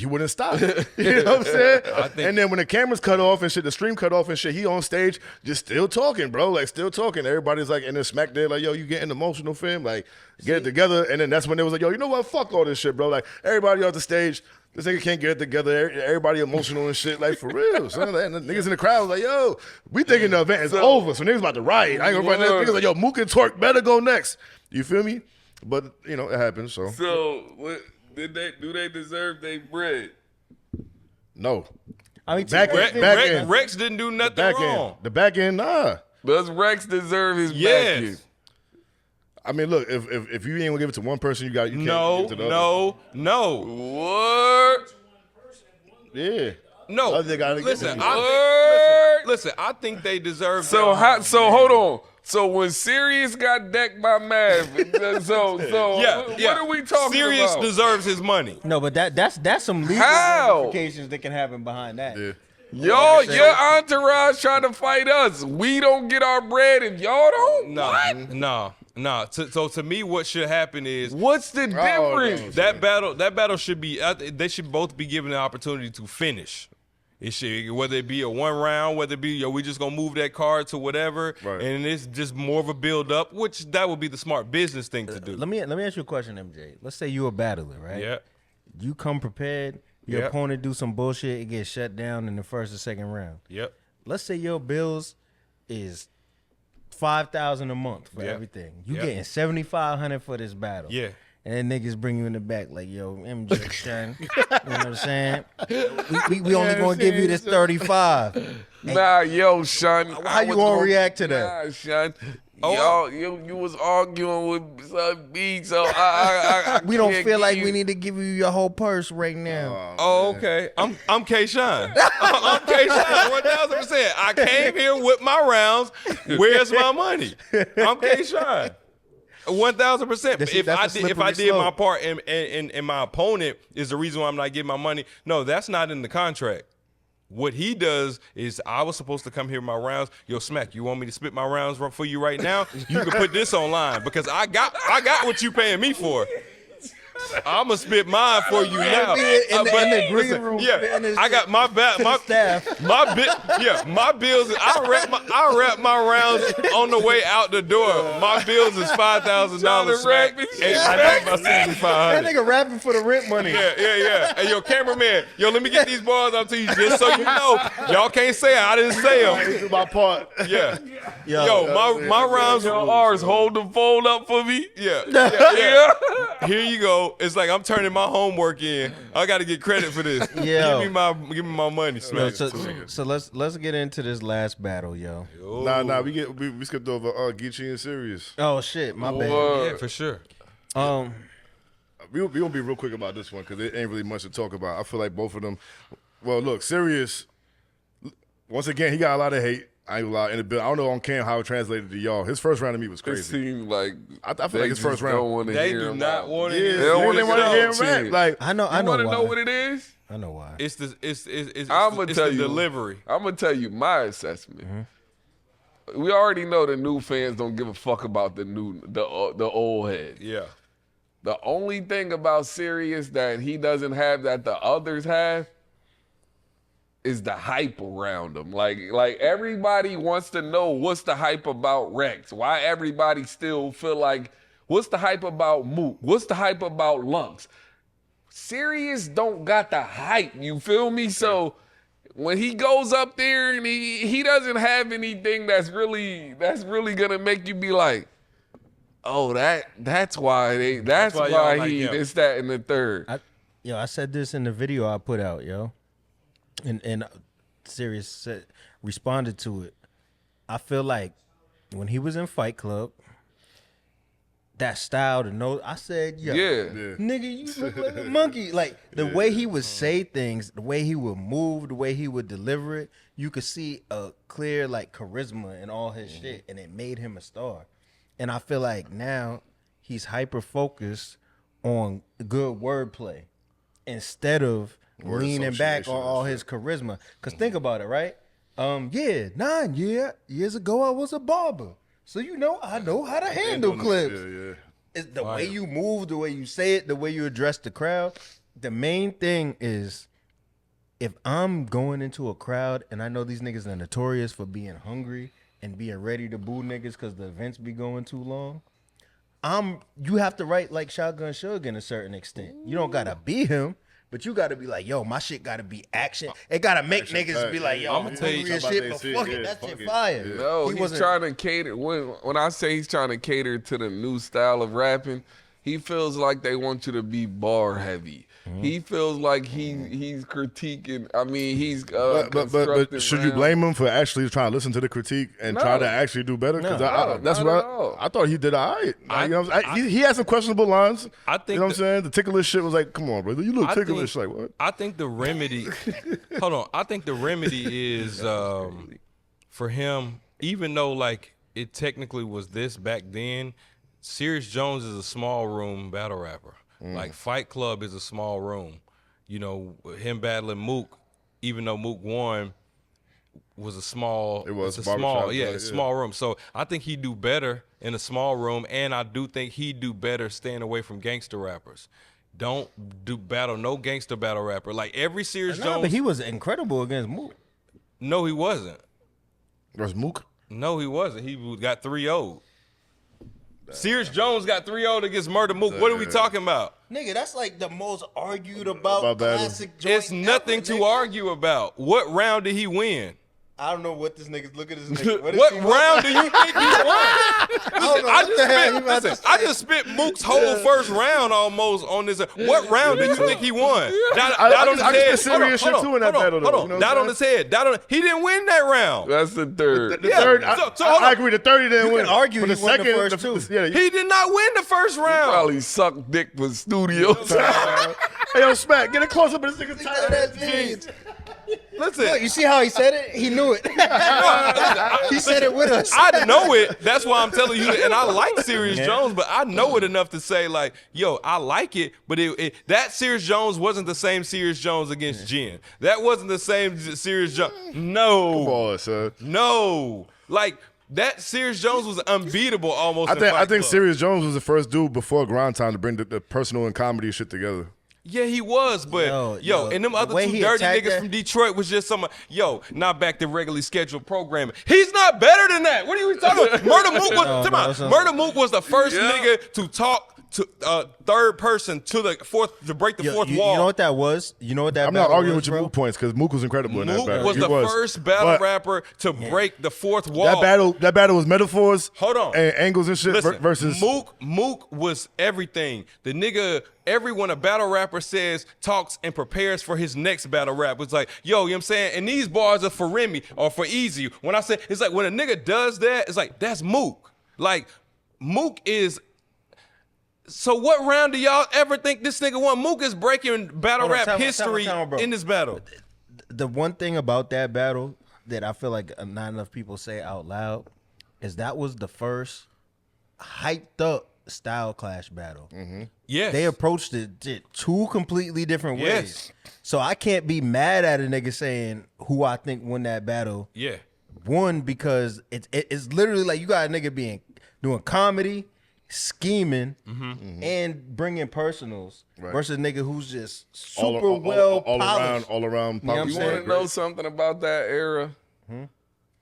wouldn't stop. You know what I'm saying? And then when the cameras cut off and shit, the stream cut off and shit, he on stage just still talking, bro. Like, still talking. Everybody's like in the smack there, like, yo, you getting emotional, fam? Like, get it together. And then that's when they was like, yo, you know what? Fuck all this shit, bro. Like, everybody off the stage, this nigga can't get it together. Everybody emotional and shit. Like, for real. Son. And the niggas in the crowd was like, yo, we thinking the event is over. So niggas about to riot. I ain't gonna run that. Niggas like, yo, Mook and Twerk better go next. You feel me? But, you know, it happens, so. So, do they deserve their bread? No. I mean, Rex didn't do nothing wrong. The back end, nah. Does Rex deserve his back end? I mean, look, if you ain't gonna give it to one person, you can't give it to the other. No. What? Yeah. No. Listen, I think they deserve. So hold on. So when Serius got decked by Mav, what are we talking about? Serius deserves his money. No, but that's some legal ramifications that can happen behind that. Yeah. Y'all, your entourage trying to fight us. We don't get our bread if y'all don't. No. So to me, what should happen is, what's the difference? That battle should be. They should both be given the opportunity to finish. It should, whether it be a one round, whether it be we just gonna move that card to whatever, and it's just more of a build up, which that would be the smart business thing to do. Let me ask you a question, MJ. Let's say you a battler, right? Yeah. You come prepared. Your opponent do some bullshit. It gets shut down in the first or second round. Yep. Let's say your bills is $5,000 a month for everything. You getting $7,500 for this battle. Yeah. And then niggas bring you in the back like, yo, MJ, son. You know what I'm saying? We only gonna give you this 35. Nah, yo, son. How you gonna react to that? Nah, son. You was arguing with Son B, so I we don't feel like we need to give you your whole purse right now. Oh, okay. I'm K-Shine. I'm K-Shine, 1,000%. I came here with my rounds. Where's my money? I'm K-Shine. 1,000%. If I did my part and my opponent is the reason why I'm not getting my money, no, that's not in the contract. What he does is, I was supposed to come here with my rounds. Yo, Smack, you want me to spit my rounds for you right now? You can put this online because I got what you paying me for. I'm gonna spit mine for you now. In the green room. Yeah, I got my staff. My bills. I wrap my rounds on the way out the door. My bills is $5,000. That nigga rapping for the rent money. Yeah. Hey, yo, cameraman, let me get these bars up to you just so you know. Y'all can't say I didn't say them. Do my part. Yeah. Yo, my rounds are ours. Hold the phone up for me. Yeah. Here you go. It's like I'm turning my homework in. I got to get credit for this. Yeah. Give me my money, Smack. So let's get into this last battle, yo. Nah. We skipped over Geechi and Serius. Oh shit, my bad. Yeah, for sure. We gonna be real quick about this one because it ain't really much to talk about. I feel like both of them. Well, look, Serius. Once again, he got a lot of hate. I ain't gonna lie. I don't know on cam how it translated to y'all. His first round to me was crazy. It seemed like I feel like his first round. They do not want to. They don't want to hear him rap. Like I know. You want to why. know what it is? I know why. It's the delivery. I'm gonna tell you my assessment. Mm-hmm. We already know the new fans don't give a fuck about the old head. Yeah. The only thing about Serius that he doesn't have that the others have is the hype around him. Like everybody wants to know what's the hype about Rex. Why everybody still feel like, what's the hype about Mook? What's the hype about Lunks? Serius don't got the hype, you feel me? So when he goes up there and he doesn't have anything that's really gonna make you be like, oh, that's why he like this, that, and the third. I said this in the video I put out, and Serius responded to it. I feel like when he was in Fight Club, that style, I said, nigga, you look like a monkey. Like the way he would say things, the way he would move, the way he would deliver it, you could see a clear like charisma in all his shit, and it made him a star. And I feel like now he's hyper focused on good wordplay instead of leaning back on all his charisma. Cause think about it, right? 9 years ago I was a barber. So I know how to handle clips. It's the way you move, the way you say it, the way you address the crowd. The main thing is, if I'm going into a crowd and I know these niggas are notorious for being hungry and being ready to boo niggas because the events be going too long, you have to write like Shotgun Suge in a certain extent. You don't gotta be him, but you gotta be like, yo, my shit gotta be action. It gotta make niggas be like, yo, I'm gonna tell you shit, but fuck it, that shit fire. No, he's trying to cater. When I say he's trying to cater to the new style of rapping, he feels like they want you to be bar heavy. He feels like he's critiquing. I mean, he's but should you blame him for actually trying to listen to the critique and try to actually do better? Because that's what I thought he did all right. He had some questionable lines. I think you know what I'm saying. The ticklish shit was like, come on, brother, you look ticklish. Like what? I think the remedy. Hold on. I think the remedy is for him. Even though like it technically was this back then, Serius Jones is a small room battle rapper. Like Fight Club is a small room. Him battling Mook, even though Mook won, was a small. It was a small room. So I think he'd do better in a small room, and I do think he'd do better staying away from gangster rappers. Don't battle no gangster battle rapper. Like every Serius Jones. But he was incredible against Mook. No, he wasn't. There's Mook? No, he wasn't. He got 3-0'd. Serius Jones got 3-0 against Murda Mook. What are we talking about? Nigga, that's like the most argued about classic joint. It's nothing to argue about. What round did he win? I don't know what this nigga's. Look at this nigga. What round do you think he won? I just spent Mook's whole first round almost on this. What round do you think he won? I just serious shit too in that battle. Hold on. Down on his head. He didn't win that round. That's the third. The third. I agree. The third he didn't win. You can argue but he won the first two. He did not win the first round. Probably sucked dick for studio time. Hey, yo, Smack, get a close up of this nigga's tight jeans. Listen, look, you see how he said it? He knew it. He said it with us. I know it. That's why I'm telling you. And I like Serius Jones, but I know it enough to say like, yo, I like it. But that Serius Jones wasn't the same Serius Jones against Jen. That wasn't the same Serius Jones. No. Come on, son. No. Like, that Serius Jones was unbeatable almost. I think Serius Jones was the first dude before Grind Time to bring the personal and comedy shit together. Yeah, he was, but and them other two dirty niggas from Detroit was just not back to regularly scheduled programming. He's not better than that. What are you talking about? Murda Mook was the first nigga to talk to third person to break the fourth wall. You know what that was? You know what that? I'm not arguing with your Mook points because Mook was incredible in that battle. Mook was the first battle rapper to break the fourth wall. That battle was metaphors. Hold on, and angles and shit. Listen, versus Mook was everything. The nigga. Everyone a battle rapper says, talks, and prepares for his next battle rap. It's like, yo, you know what I'm saying? And these bars are for Remy or for Easy. When I say, it's like, when a nigga does that, it's like, that's Mook. Like, Mook is... So what round do y'all ever think this nigga won? Mook is breaking battle rap history in this battle. The one thing about that battle that I feel like not enough people say out loud is that was the first hyped up style clash battle. Yes. They approached it two completely different ways. So I can't be mad at a nigga saying who I think won that battle. Yeah. One, because it's literally like you got a nigga doing comedy, scheming, and bringing personals versus a nigga who's just super all around. You know what I'm You want to know something about that era?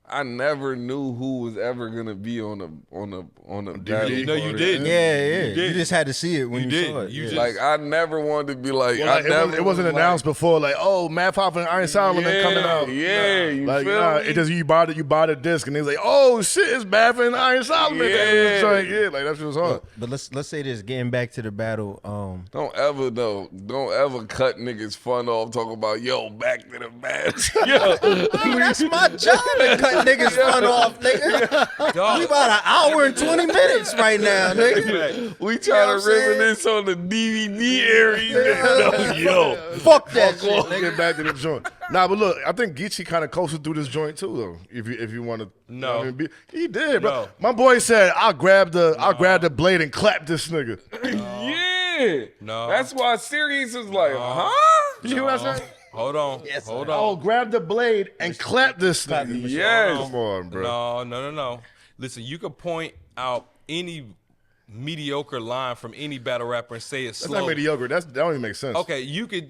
I never knew who was ever gonna be on a battle. No, you didn't. Yeah. You did. You just had to see it when you saw it. You Yeah. just- Like I never wanted to be like. Well, I like, never it wasn't was announced like, before, like, oh, Math Hoffa and Iron Solomon coming out. Yeah, you Like, feel nah, me? it just you bought the disc and they was like, oh shit, it's Math and Iron Solomon. Yeah. Like that shit was hard. But let's say this. Getting back to the battle. Don't ever cut niggas fun off talking about back to the match. Yo, That's my job to cut niggas fun off, nigga. Dog. We about an hour and 20 minutes right now, nigga. we You know trying what I'm to saying? reminisce on the DVD area. Yo, Fuck that shit, Let's nigga. get back to the joint. Nah, but look, I think Geechi kind of coasted through this joint too, though. If you want to, No. he did, bro. No. My boy said, "I'll grab the blade and clap this nigga." yeah. No. That's why Serius was like, huh? You hear what I said? Hold on. Hold on. Oh, grab the blade and clap this nigga. Yes. Come on, bro. No. Listen, you could point out any mediocre line from any battle rapper and say it's That's slow. not mediocre. That don't even make sense. Okay, you could.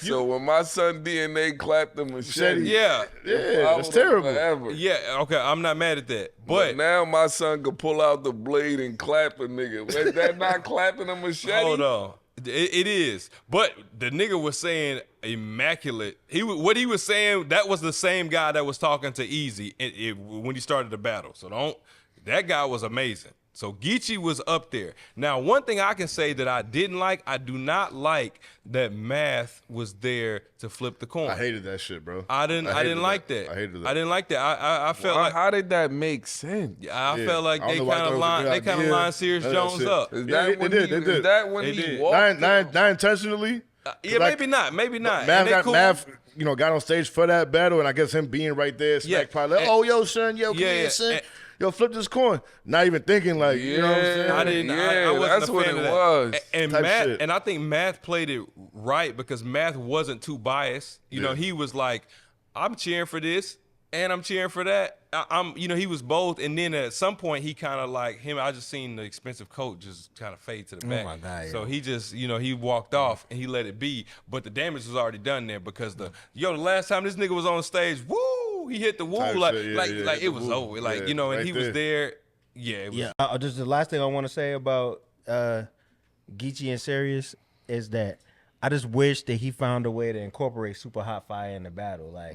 So when my son DNA clapped the machete, Yeah. Yeah, that's terrible. Forever. Yeah. Okay, I'm not mad at that, But but now my son could pull out the blade and clap a nigga. Was that not clapping a machete? hold on. It is, but the nigga was saying immaculate. What he was saying, that was the same guy that was talking to Easy when he started the battle. So that guy was amazing. So Geechi was up there. Now, one thing I can say that I didn't like, I do not like that Math was there to flip the coin. I hated that shit, bro. I didn't like that. I hated that. I didn't like that. I felt Why- like how did that make sense? I felt like I don't they know why kind of those lined are they good kind of ideas. lined Serius None of that Jones shit. up. Is Yeah, that when they he? did. Is that when They he did. walked? Not intentionally. Yeah, Like, maybe not. Math, And they cool. Math, got on stage for that battle, and I guess him being right there, Smack Yeah, probably like, and- oh, yo, son, yo, come Yeah, here, yeah, son. and- Yo, flip this coin. Not even thinking like, you know what I'm saying? I didn't. I Yeah, wasn't that's a what fan it of that. was. And Type Math, shit. and I think Math played it right because Math wasn't too biased. You know, he was like, "I'm cheering for this and I'm cheering for that." He was both. And then at some point, he kind of like him. I just seen the expensive coat just kind of fade to the back. my God, yeah. So he just, he walked off and he let it be. But the damage was already done there because the last time this nigga was on stage, woo, he hit the woo Type like shit, yeah, like yeah, like hit it the was woo. over. Like Yeah, and right he was there. there. Yeah, it was. Yeah. Just the last thing I want to say about Geechi and Serius is that I just wish that he found a way to incorporate Super Hot Fire in the battle. Like,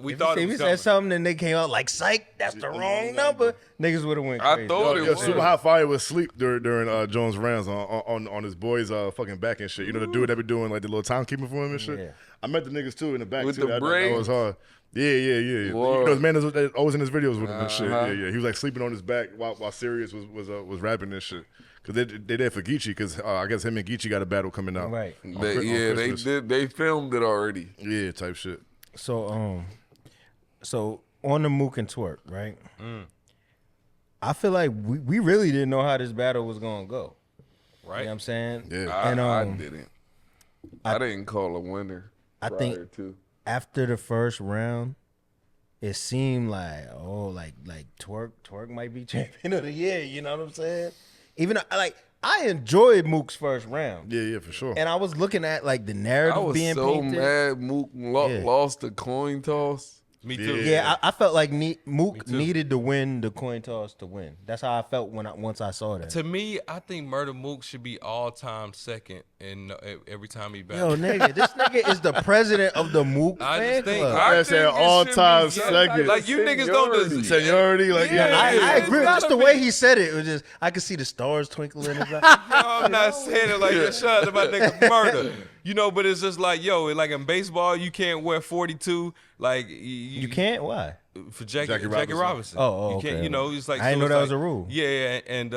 We if thought he it was said coming. something and they came out like, psych, that's the wrong number, niggas would have went I crazy. thought it Yo, was. Super Hot Fire was asleep during Jones' rounds on his boy's fucking back and shit. You know the dude that be doing like the little timekeeping for him and shit. Yeah. I met the niggas too in the back With too. the That braids? was hard. Yeah. You Whoa. know, his man is always in his videos with him and shit. Uh-huh. Yeah. He was like sleeping on his back while Serius was rapping this shit. Cause they did for Geechi. Cause I guess him and Geechi got a battle coming out. Right. On They Christmas. did. They filmed it already. Yeah, type shit. So on the Mook and Twerk, right? I feel like we really didn't know how this battle was gonna go. Right. You know what I'm saying? Yeah. And I didn't. I didn't call a winner. I prior think- to. After the first round, it seemed like Twerk might be champion of the year. You know what I'm saying? Even I enjoyed Mook's first round, Yeah, for sure. and I was looking at like the I narrative was being so painted. mad. Mook Yeah. lost the coin toss. Me too. Yeah, I felt like Mook too. needed to win the coin toss to win. That's how I felt once I saw that. To me, I think Murda Mook should be all-time second in every time he Yo, battles. nigga, this nigga is the president of the Mook I fan just think- club. I That's think an it should be all-time some second. type of Like, you niggas don't seniority. just- Seniority, like Yeah, I it's agree. gotta Just the be. way he said it was just I could see the stars twinkling in his eyes. I'm not saying it like that. Shut up about nigga murder. But it's just like, like in baseball, you can't wear 42. Like You can't? Why? for Jackie Jackie Robinson. Robinson. Oh, you can't. okay. It's like I didn't know it's that like- was a rule. Yeah, and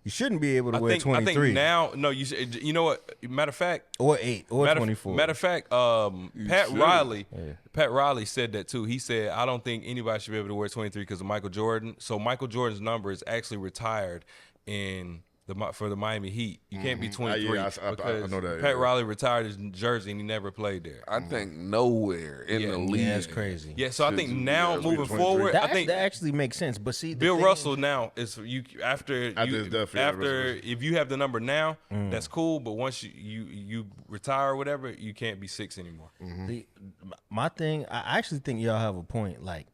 You shouldn't be able to I wear think 23 now. No, you know what? Matter of fact, or 8 or 24. Matter of fact, Pat should. Riley. Pat Riley said that too. He said, "I don't think anybody should be able to wear 23 because of Michael Jordan." So Michael Jordan's number is actually retired for the Miami Heat. You can't be 23 I because know that, Pat yeah. Riley retired his jersey and he never played there. I think nowhere in Yeah. the Yeah, league. Yeah, that's crazy. Yeah, so I think now yeah, moving 23. forward, That, I think that actually makes sense. But see, the Bill thing Russell now is after it's definitely after Russell. if you have the number now, that's cool. But once you retire or whatever, you can't be 6 anymore. the, my thing, I actually think y'all have a point. Like,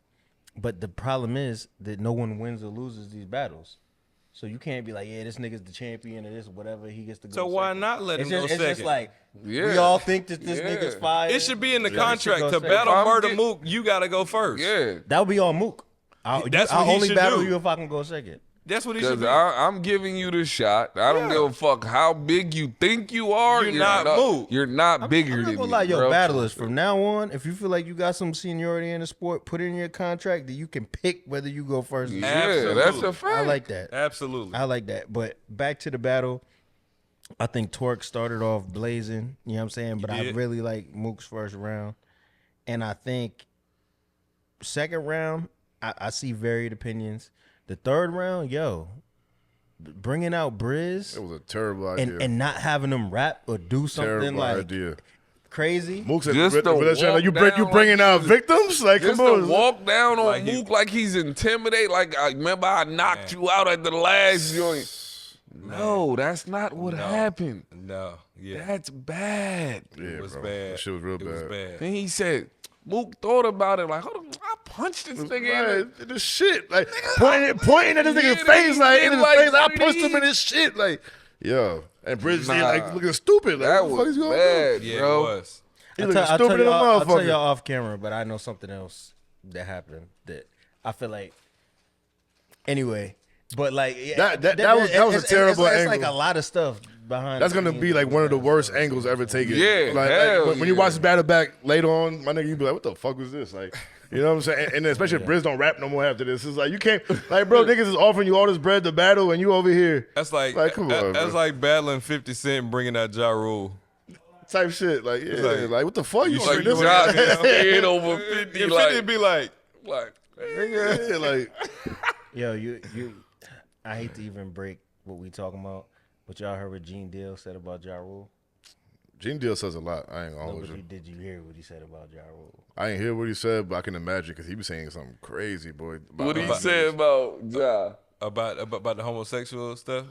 but the problem is that no one wins or loses these battles. So you can't be like, yeah, this nigga's the champion or this whatever. He gets to go. So why second. not let him go It's second? just like we Yeah. all think that this nigga's fire. It should be in the Yeah, he should contract go to second. battle If I'm Murda get- Mook. You gotta go first. Yeah. That would be on Mook. I'll That's what he only should battle do. you if I can go second. That's what he should Because do. I'm giving you the shot. I don't give a fuck how big you think you are. You're not Mook. You're not bigger I'm not than gonna me, lie, yo, bro. battlers. From now on, if you feel like you got some seniority in the sport, put it in your contract that you can pick whether you go first. Yeah, Absolutely. that's a fact. I like that. Absolutely. I like that. But back to the battle, I think Torque started off blazing. You know what I'm saying? But I did. really like Mook's first round, and I think second round, I see varied opinions. The third round, yo, bringing out Briz It was a terrible idea. and not having them rap or do something terrible like idea. crazy. Mook said, Just to walk you down bringing like out he's- victims? Like, Just come on. to walk down on Like he- Mook like he's intimidated. Like, I remember I knocked you out at the last joint. No, that's not what happened. No. Yeah. That's bad. Yeah, It was bro. bad. That shit was real It was bad. bad. Then he said, Mook thought about it like, hold on, I punched this nigga in Right, the shit, like pointing at this nigga's Yeah, face, like he in his like face. I 30. punched him in his shit, like yo. And Bridges Nah. like looking stupid. Like, That what the fuck was is going bad, on? Yeah, bro. it was. He I'll looking tell stupid in a I'll tell y'all motherfucker. off camera, but I know something else that happened that I feel like. Anyway, but like That was a terrible it's angle. like a lot of stuff behind. That's the gonna scenes be like that one of the we got. worst angles ever taken. Yeah, like hell when you yeah. watch the battle back later on, my nigga, you be like, what the fuck was this? Like, you know what I'm saying? And then especially if Briz don't rap no more after this. It's like you can't, like, bro, niggas is offering you all this bread to battle, and you over here That's like, come on, that's bro. like battling 50 Cent and bringing out Ja Rule. type shit. Like, yeah, like- like what the fuck you Like, doing this? Josh is scared over 50. If Like, 50 be like, Yeah, like Yo, you. I hate to even break what we talking about, but y'all heard what Gene Deal said about Ja Rule? Gene Deal says a lot. I ain't gonna No, hold but you. did you hear what he said about Ja Rule? I ain't hear what he said, but I can imagine because he be saying something crazy, boy. what he said about Ja? about the homosexual stuff.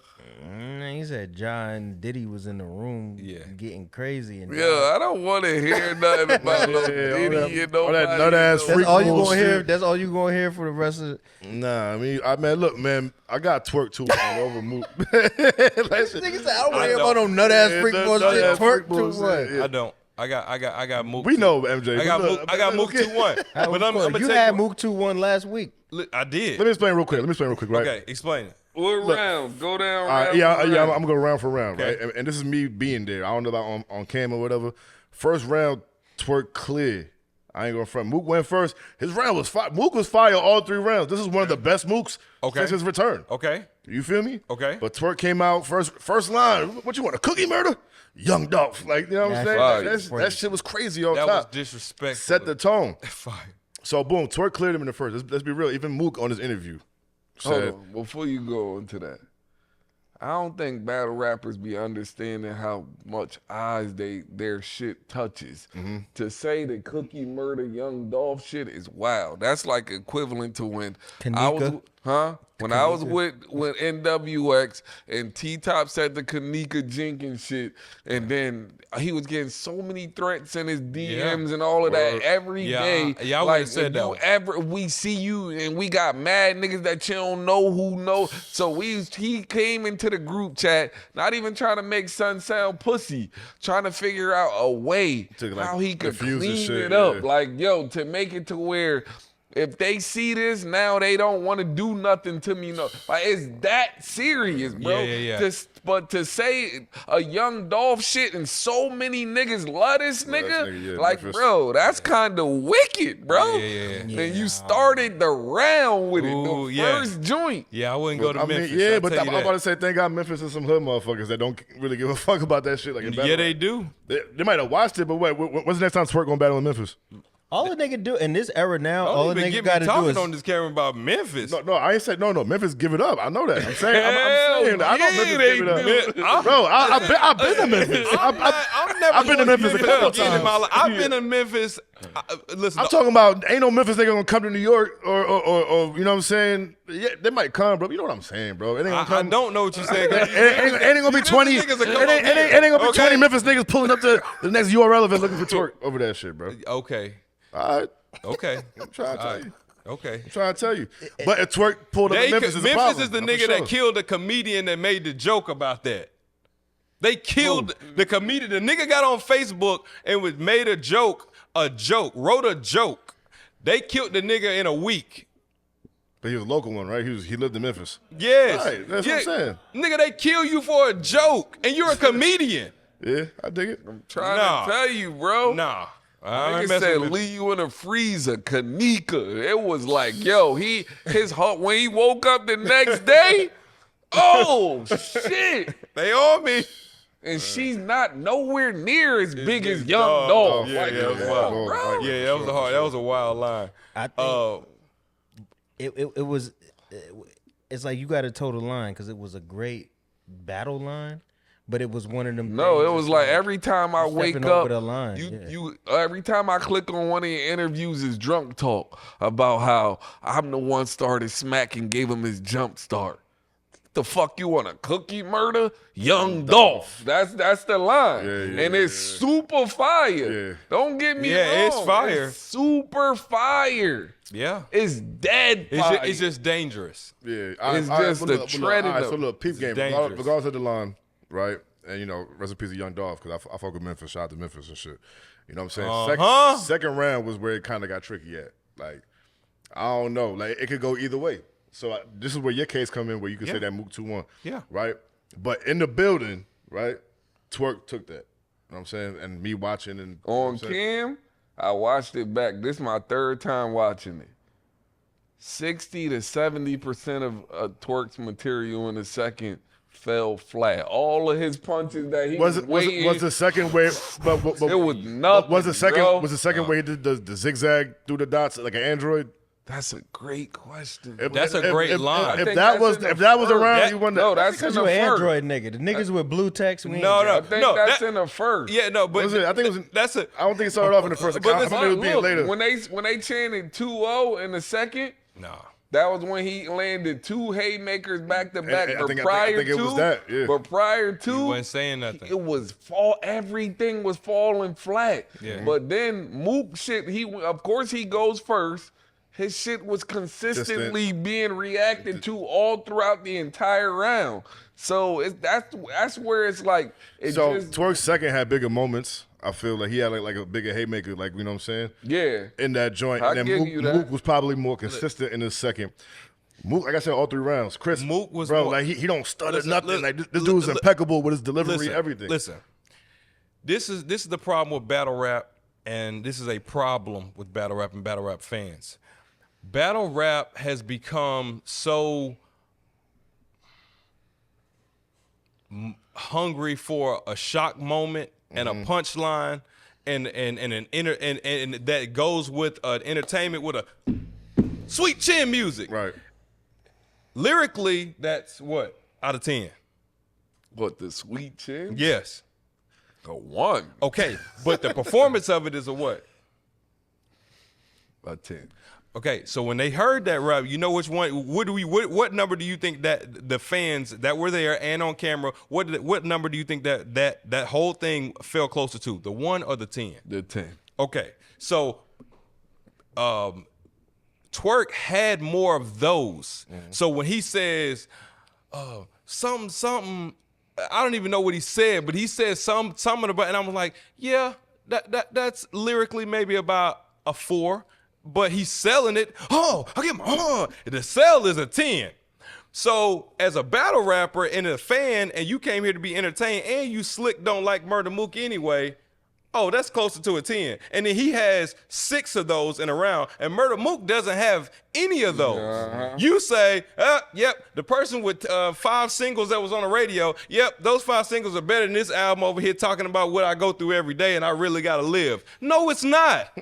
He said John Diddy was in the room Yeah. getting crazy. And Yeah, I don't want to hear nothing about no all Diddy and all that nobody. nut-ass knows. that's freak all you gonna bullshit. hear. That's all you gonna hear for the rest of. Nah, I mean, look, man, I got twerk too over Mook. Nigga said, I don't wanna hear about no nut ass Yeah, freak nut- bullshit. nut-ass Twerk freak too bullshit, much. yeah. I don't. I got Mook. We know MJ. I got but Mook. look, I got Mook okay. 2-1. But I'm you gonna had take Mook 2-1 last week. I did. Let me explain real quick. Right? Okay, explain it. What round? Go down. All right, round yeah, for I'm round. gonna go round for round, Okay. right? And this is me being there. I don't know about on cam or whatever. First round, twerk clear. I ain't going front. Mook went first. His round was fire. Mook was fire all 3 rounds. This is one of the best Mooks Okay. since his return. Okay. You feel me? Okay. But twerk came out first line. What you want, a cookie murder? Young Dolph. Like, you know what I'm saying? fire. That shit was crazy on That was top. disrespectful. Set the tone. fire. So boom, twerk cleared him in the first. Let's be real. Even Mook on his interview Hold said, on, before you go into that, I don't think battle rappers be understanding how much eyes their shit touches. To say the Cookie Murder Young Dolph shit is wild. That's like equivalent to when I was, Kanika? When I was with NWX and T-Top said the Kanika Jenkins shit, and then he was getting so many threats in his DMs and all of that every day. Yeah, I would've said that. We see you and we got mad niggas that you don't know who know. So he came into the group chat, not even trying to make Son sound pussy, trying to figure out a way To, like, how he could diffuse the clean shit, it up. yeah. Like, yo, to make it to where if they see this, now they don't want to do nothing to me. No, like it's that serious, bro. Yeah. But to say a Young Dolph shit and so many niggas love this nigga, like, Memphis. bro, that's kind of wicked, bro. Yeah. And you started the round with Ooh, it, the yeah. first joint. Yeah, I wouldn't go to I mean, Memphis. yeah, I'll but tell I'm you that. about to say, thank God Memphis is some hood motherfuckers that don't really give a fuck about that shit. Like, in battle Yeah, rap. they do. They might have watched it, but when's the next time Twerk gonna battle in Memphis? All the nigga do in this era now, all Don't the even nigga get got me to do talking is on this camera about Memphis. No, I ain't said no. Memphis, give it up. I know that. I'm saying, I'm saying that. I know yeah, Memphis, they give it do. up. Bro, I've been to Memphis. I've been to Memphis a couple times. I've been to Memphis. Listen, I'm talking about ain't no Memphis nigga gonna come to New York or you know what I'm saying? Yeah, they might come, bro. You know what I'm saying, bro? It ain't gonna I come. don't know what you're saying. It ain't gonna be 20. It Niggas are ain't coming gonna be okay. 20 Memphis niggas pulling up to the next URL event looking for Twerk over that shit, bro. Okay. All right. Okay. I'm trying to tell you. Okay. I'm trying to tell you. But if Twerk pulled up in Memphis, is a problem. Memphis is the For nigga sure. that killed the comedian that made the joke about that. They killed the comedian. The nigga got on Facebook and made a joke, wrote a joke. They killed the nigga in a week. But he was a local one, right? He lived in Memphis. Yes. Right, that's what I'm saying. Nigga, they kill you for a joke, and you're a comedian. Yeah, I dig it. Trying to tell you, bro. Nah. I ain't Nigga said messing with leave you in a freezer, Kanika. It was like, yo, his heart when he woke up the next day. Oh shit! They on me. And she's not nowhere near as big as Young Dolph. Yeah, Like, yeah, that was wild. bro. Yeah, that was a hard. That was a wild line. I think it was. It's like you got to toe the line because it was a great battle line, but it was one of them. No, things it was that's like every time I wake stepping up, over the line, you every time I click on one of your interviews is drunk talk about how I'm the one started Smack and gave him his jump start. The fuck you want a cookie murder? Young Dolph. That's the line. And it's super fire. Yeah. Don't get me wrong. Yeah, it's fire. It's super fire. Yeah. It's dead fire. It's just dangerous. Yeah, It's just the treading So look, peep game. dangerous. Regardless of the line, right? And you know, rest in peace of Young Dolph because I fuck with Memphis. Shout out to Memphis and shit. You know what I'm saying? Second round was where it kind of got tricky at. Like, I don't know. Like, it could go either way. So this is where your case come in, where you can say that Mook 2-1. Yeah. Right? But in the building, right, Twerk took that. You know what I'm saying? And me watching and On Cam, I watched it back. This is my third time watching it. 60 to 70% of Twerk's material in the second fell flat. All of his punches that he was the second way? But it was nothing. Was the second bro. was the second way he did the zigzag through the dots like an android? That's a great question. That's a great line. If think that that's was in the around, first. you won No, that. that's because in you the an first. Android nigga. The niggas with blue text. We ain't No, got- I think no, that's that- in the first. Yeah, no, but Was it? I think it was. that's a. I don't think it started off in the first. But I thought it was being Look, later. when they chanted 2-0 in the second, Nah. that was when he landed two haymakers back to back. I But think prior it was that, yeah. But prior He to, wasn't saying nothing. it was everything was falling flat. Yeah. But then Mook shit, of course he goes first. His shit was consistently being reacted to all throughout the entire round. So that's where it's like So Twerk's second had bigger moments. I feel like he had like a bigger haymaker, like you know what I'm saying? yeah. In that joint. I And give then you that. Mook was probably more consistent in his second. Mook, like I said, all three rounds. Chris, Mook was bro, more- like he don't stutter Listen, nothing. listen, Like this dude's impeccable with his delivery, Listen, everything. Listen, this is the problem with battle rap, and this is a problem with battle rap and battle rap fans. Battle rap has become so hungry for a shock moment and a punchline and that goes with an entertainment with a sweet chin music. Right. Lyrically, that's what? Out of 10. What, the sweet chin? Yes. A 1. Okay, but the performance of it is a what? A 10. Okay, so when they heard that rap, you know which one? What number do you think that the fans that were there and on camera? What number do you think that whole thing fell closer to? The 1 or the 10? The 10. Okay, so Twerk had more of those. So when he says something, I don't even know what he said, but he said something about, and I was like, yeah, that's lyrically maybe about a 4. But he's selling it. Oh, I get my the sell is a 10. So as a battle rapper and a fan, and you came here to be entertained, and you slick don't like Murda Mook anyway. Oh, that's closer to a 10. And then he has 6 of those in a round, and Murda Mook doesn't have any of those. You say, yep, the person with 5 singles that was on the radio, yep, those 5 singles are better than this album over here talking about what I go through every day and I really gotta live. No, it's not.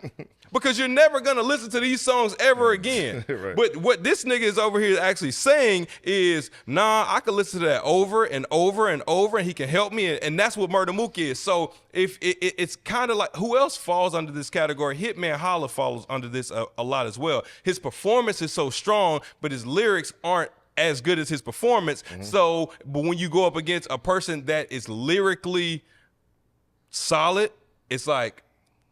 Because you're never gonna listen to these songs ever again. Right. But what this nigga is over here actually saying is, nah, I can listen to that over and over and over, and he can help me, and that's what Murda Mook is. So if it's kind of like, who else falls under this category? Hitman Holla falls under this a lot as well. His performance is so strong, but his lyrics aren't as good as his performance. So, but when you go up against a person that is lyrically solid, it's like,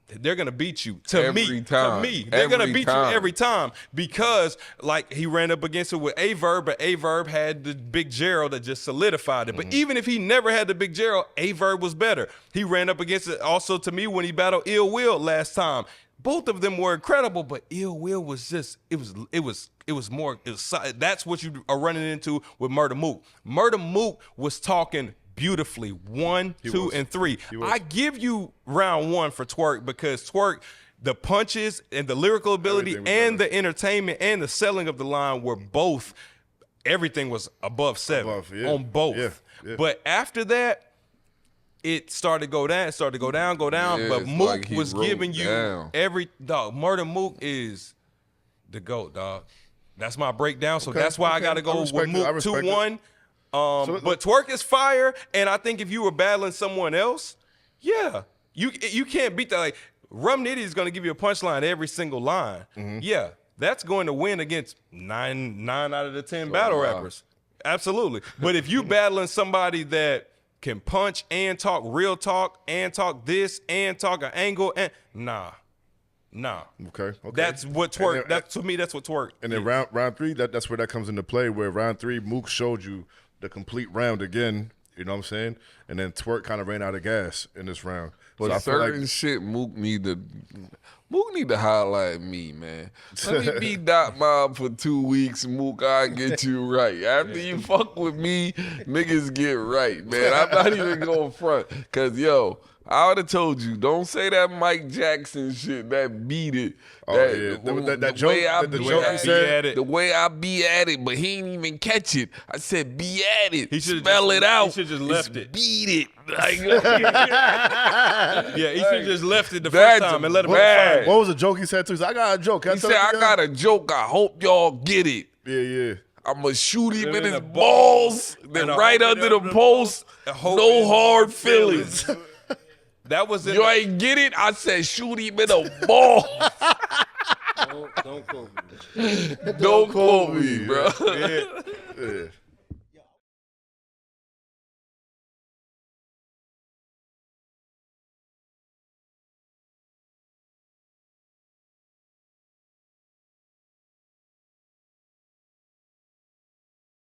they're gonna beat you. Every time. To me, they're gonna Every beat time. you every time because like he ran up against it with Averb, but Averb had the big Gerald that just solidified it. But even if he never had the big Gerald, Averb was better. He ran up against it also to me when he battled Ill Will last time. Both of them were incredible, but Ill Will was just that's what you are running into with Murda Mook. Murda Mook was talking beautifully 1, 2, and 3. I give you round 1 for Twerk because Twerk, the punches and the lyrical ability and the entertainment and the selling of the line were both, everything was above 7 on both. Yeah. But after that, it started to go down, Yeah, but it's Mook like he was wrote giving you down. dog. Murda Mook is the GOAT, dog. That's my breakdown. So that's why I got to go with Mook 2-1. But Twerk is fire, and I think if you were battling someone else, yeah, you can't beat that. Like Rum Nitty is going to give you a punchline every single line. Yeah, that's going to win against 9 out of the 10 battle rappers. Absolutely. But if you battling somebody that can punch and talk real talk and talk this and talk an angle and nah. Okay. That's what Twerk. To me, that's what Twerk. And then round 3, that's where that comes into play. Where round 3, Mook showed you the complete round again. You know what I'm saying? And then Twerk kind of ran out of gas in this round. But so I feel certain shit Mook need to highlight me, man. Let me be Dot Mob for 2 weeks, Mook. I get you right. After you fuck with me, niggas get right, man. I'm not even going front. Cause yo, I would have told you, don't say that Mike Jackson shit, that beat it. That joke, the joke he said. The way I be at it, but he ain't even catch it. I said, be at it. He should spell it out. He should just left it. Beat it. Like, yeah, he should just left it the first time and let him find it. What was the joke he said too? He said, I got a joke. He said, I got a joke. I hope y'all get it. Yeah. I'ma shoot him in his balls, then right under the post, no hard feelings. That was it. You ain't get it? I said shoot him in the ball. Don't quote me. Don't quote me, bro. Yeah.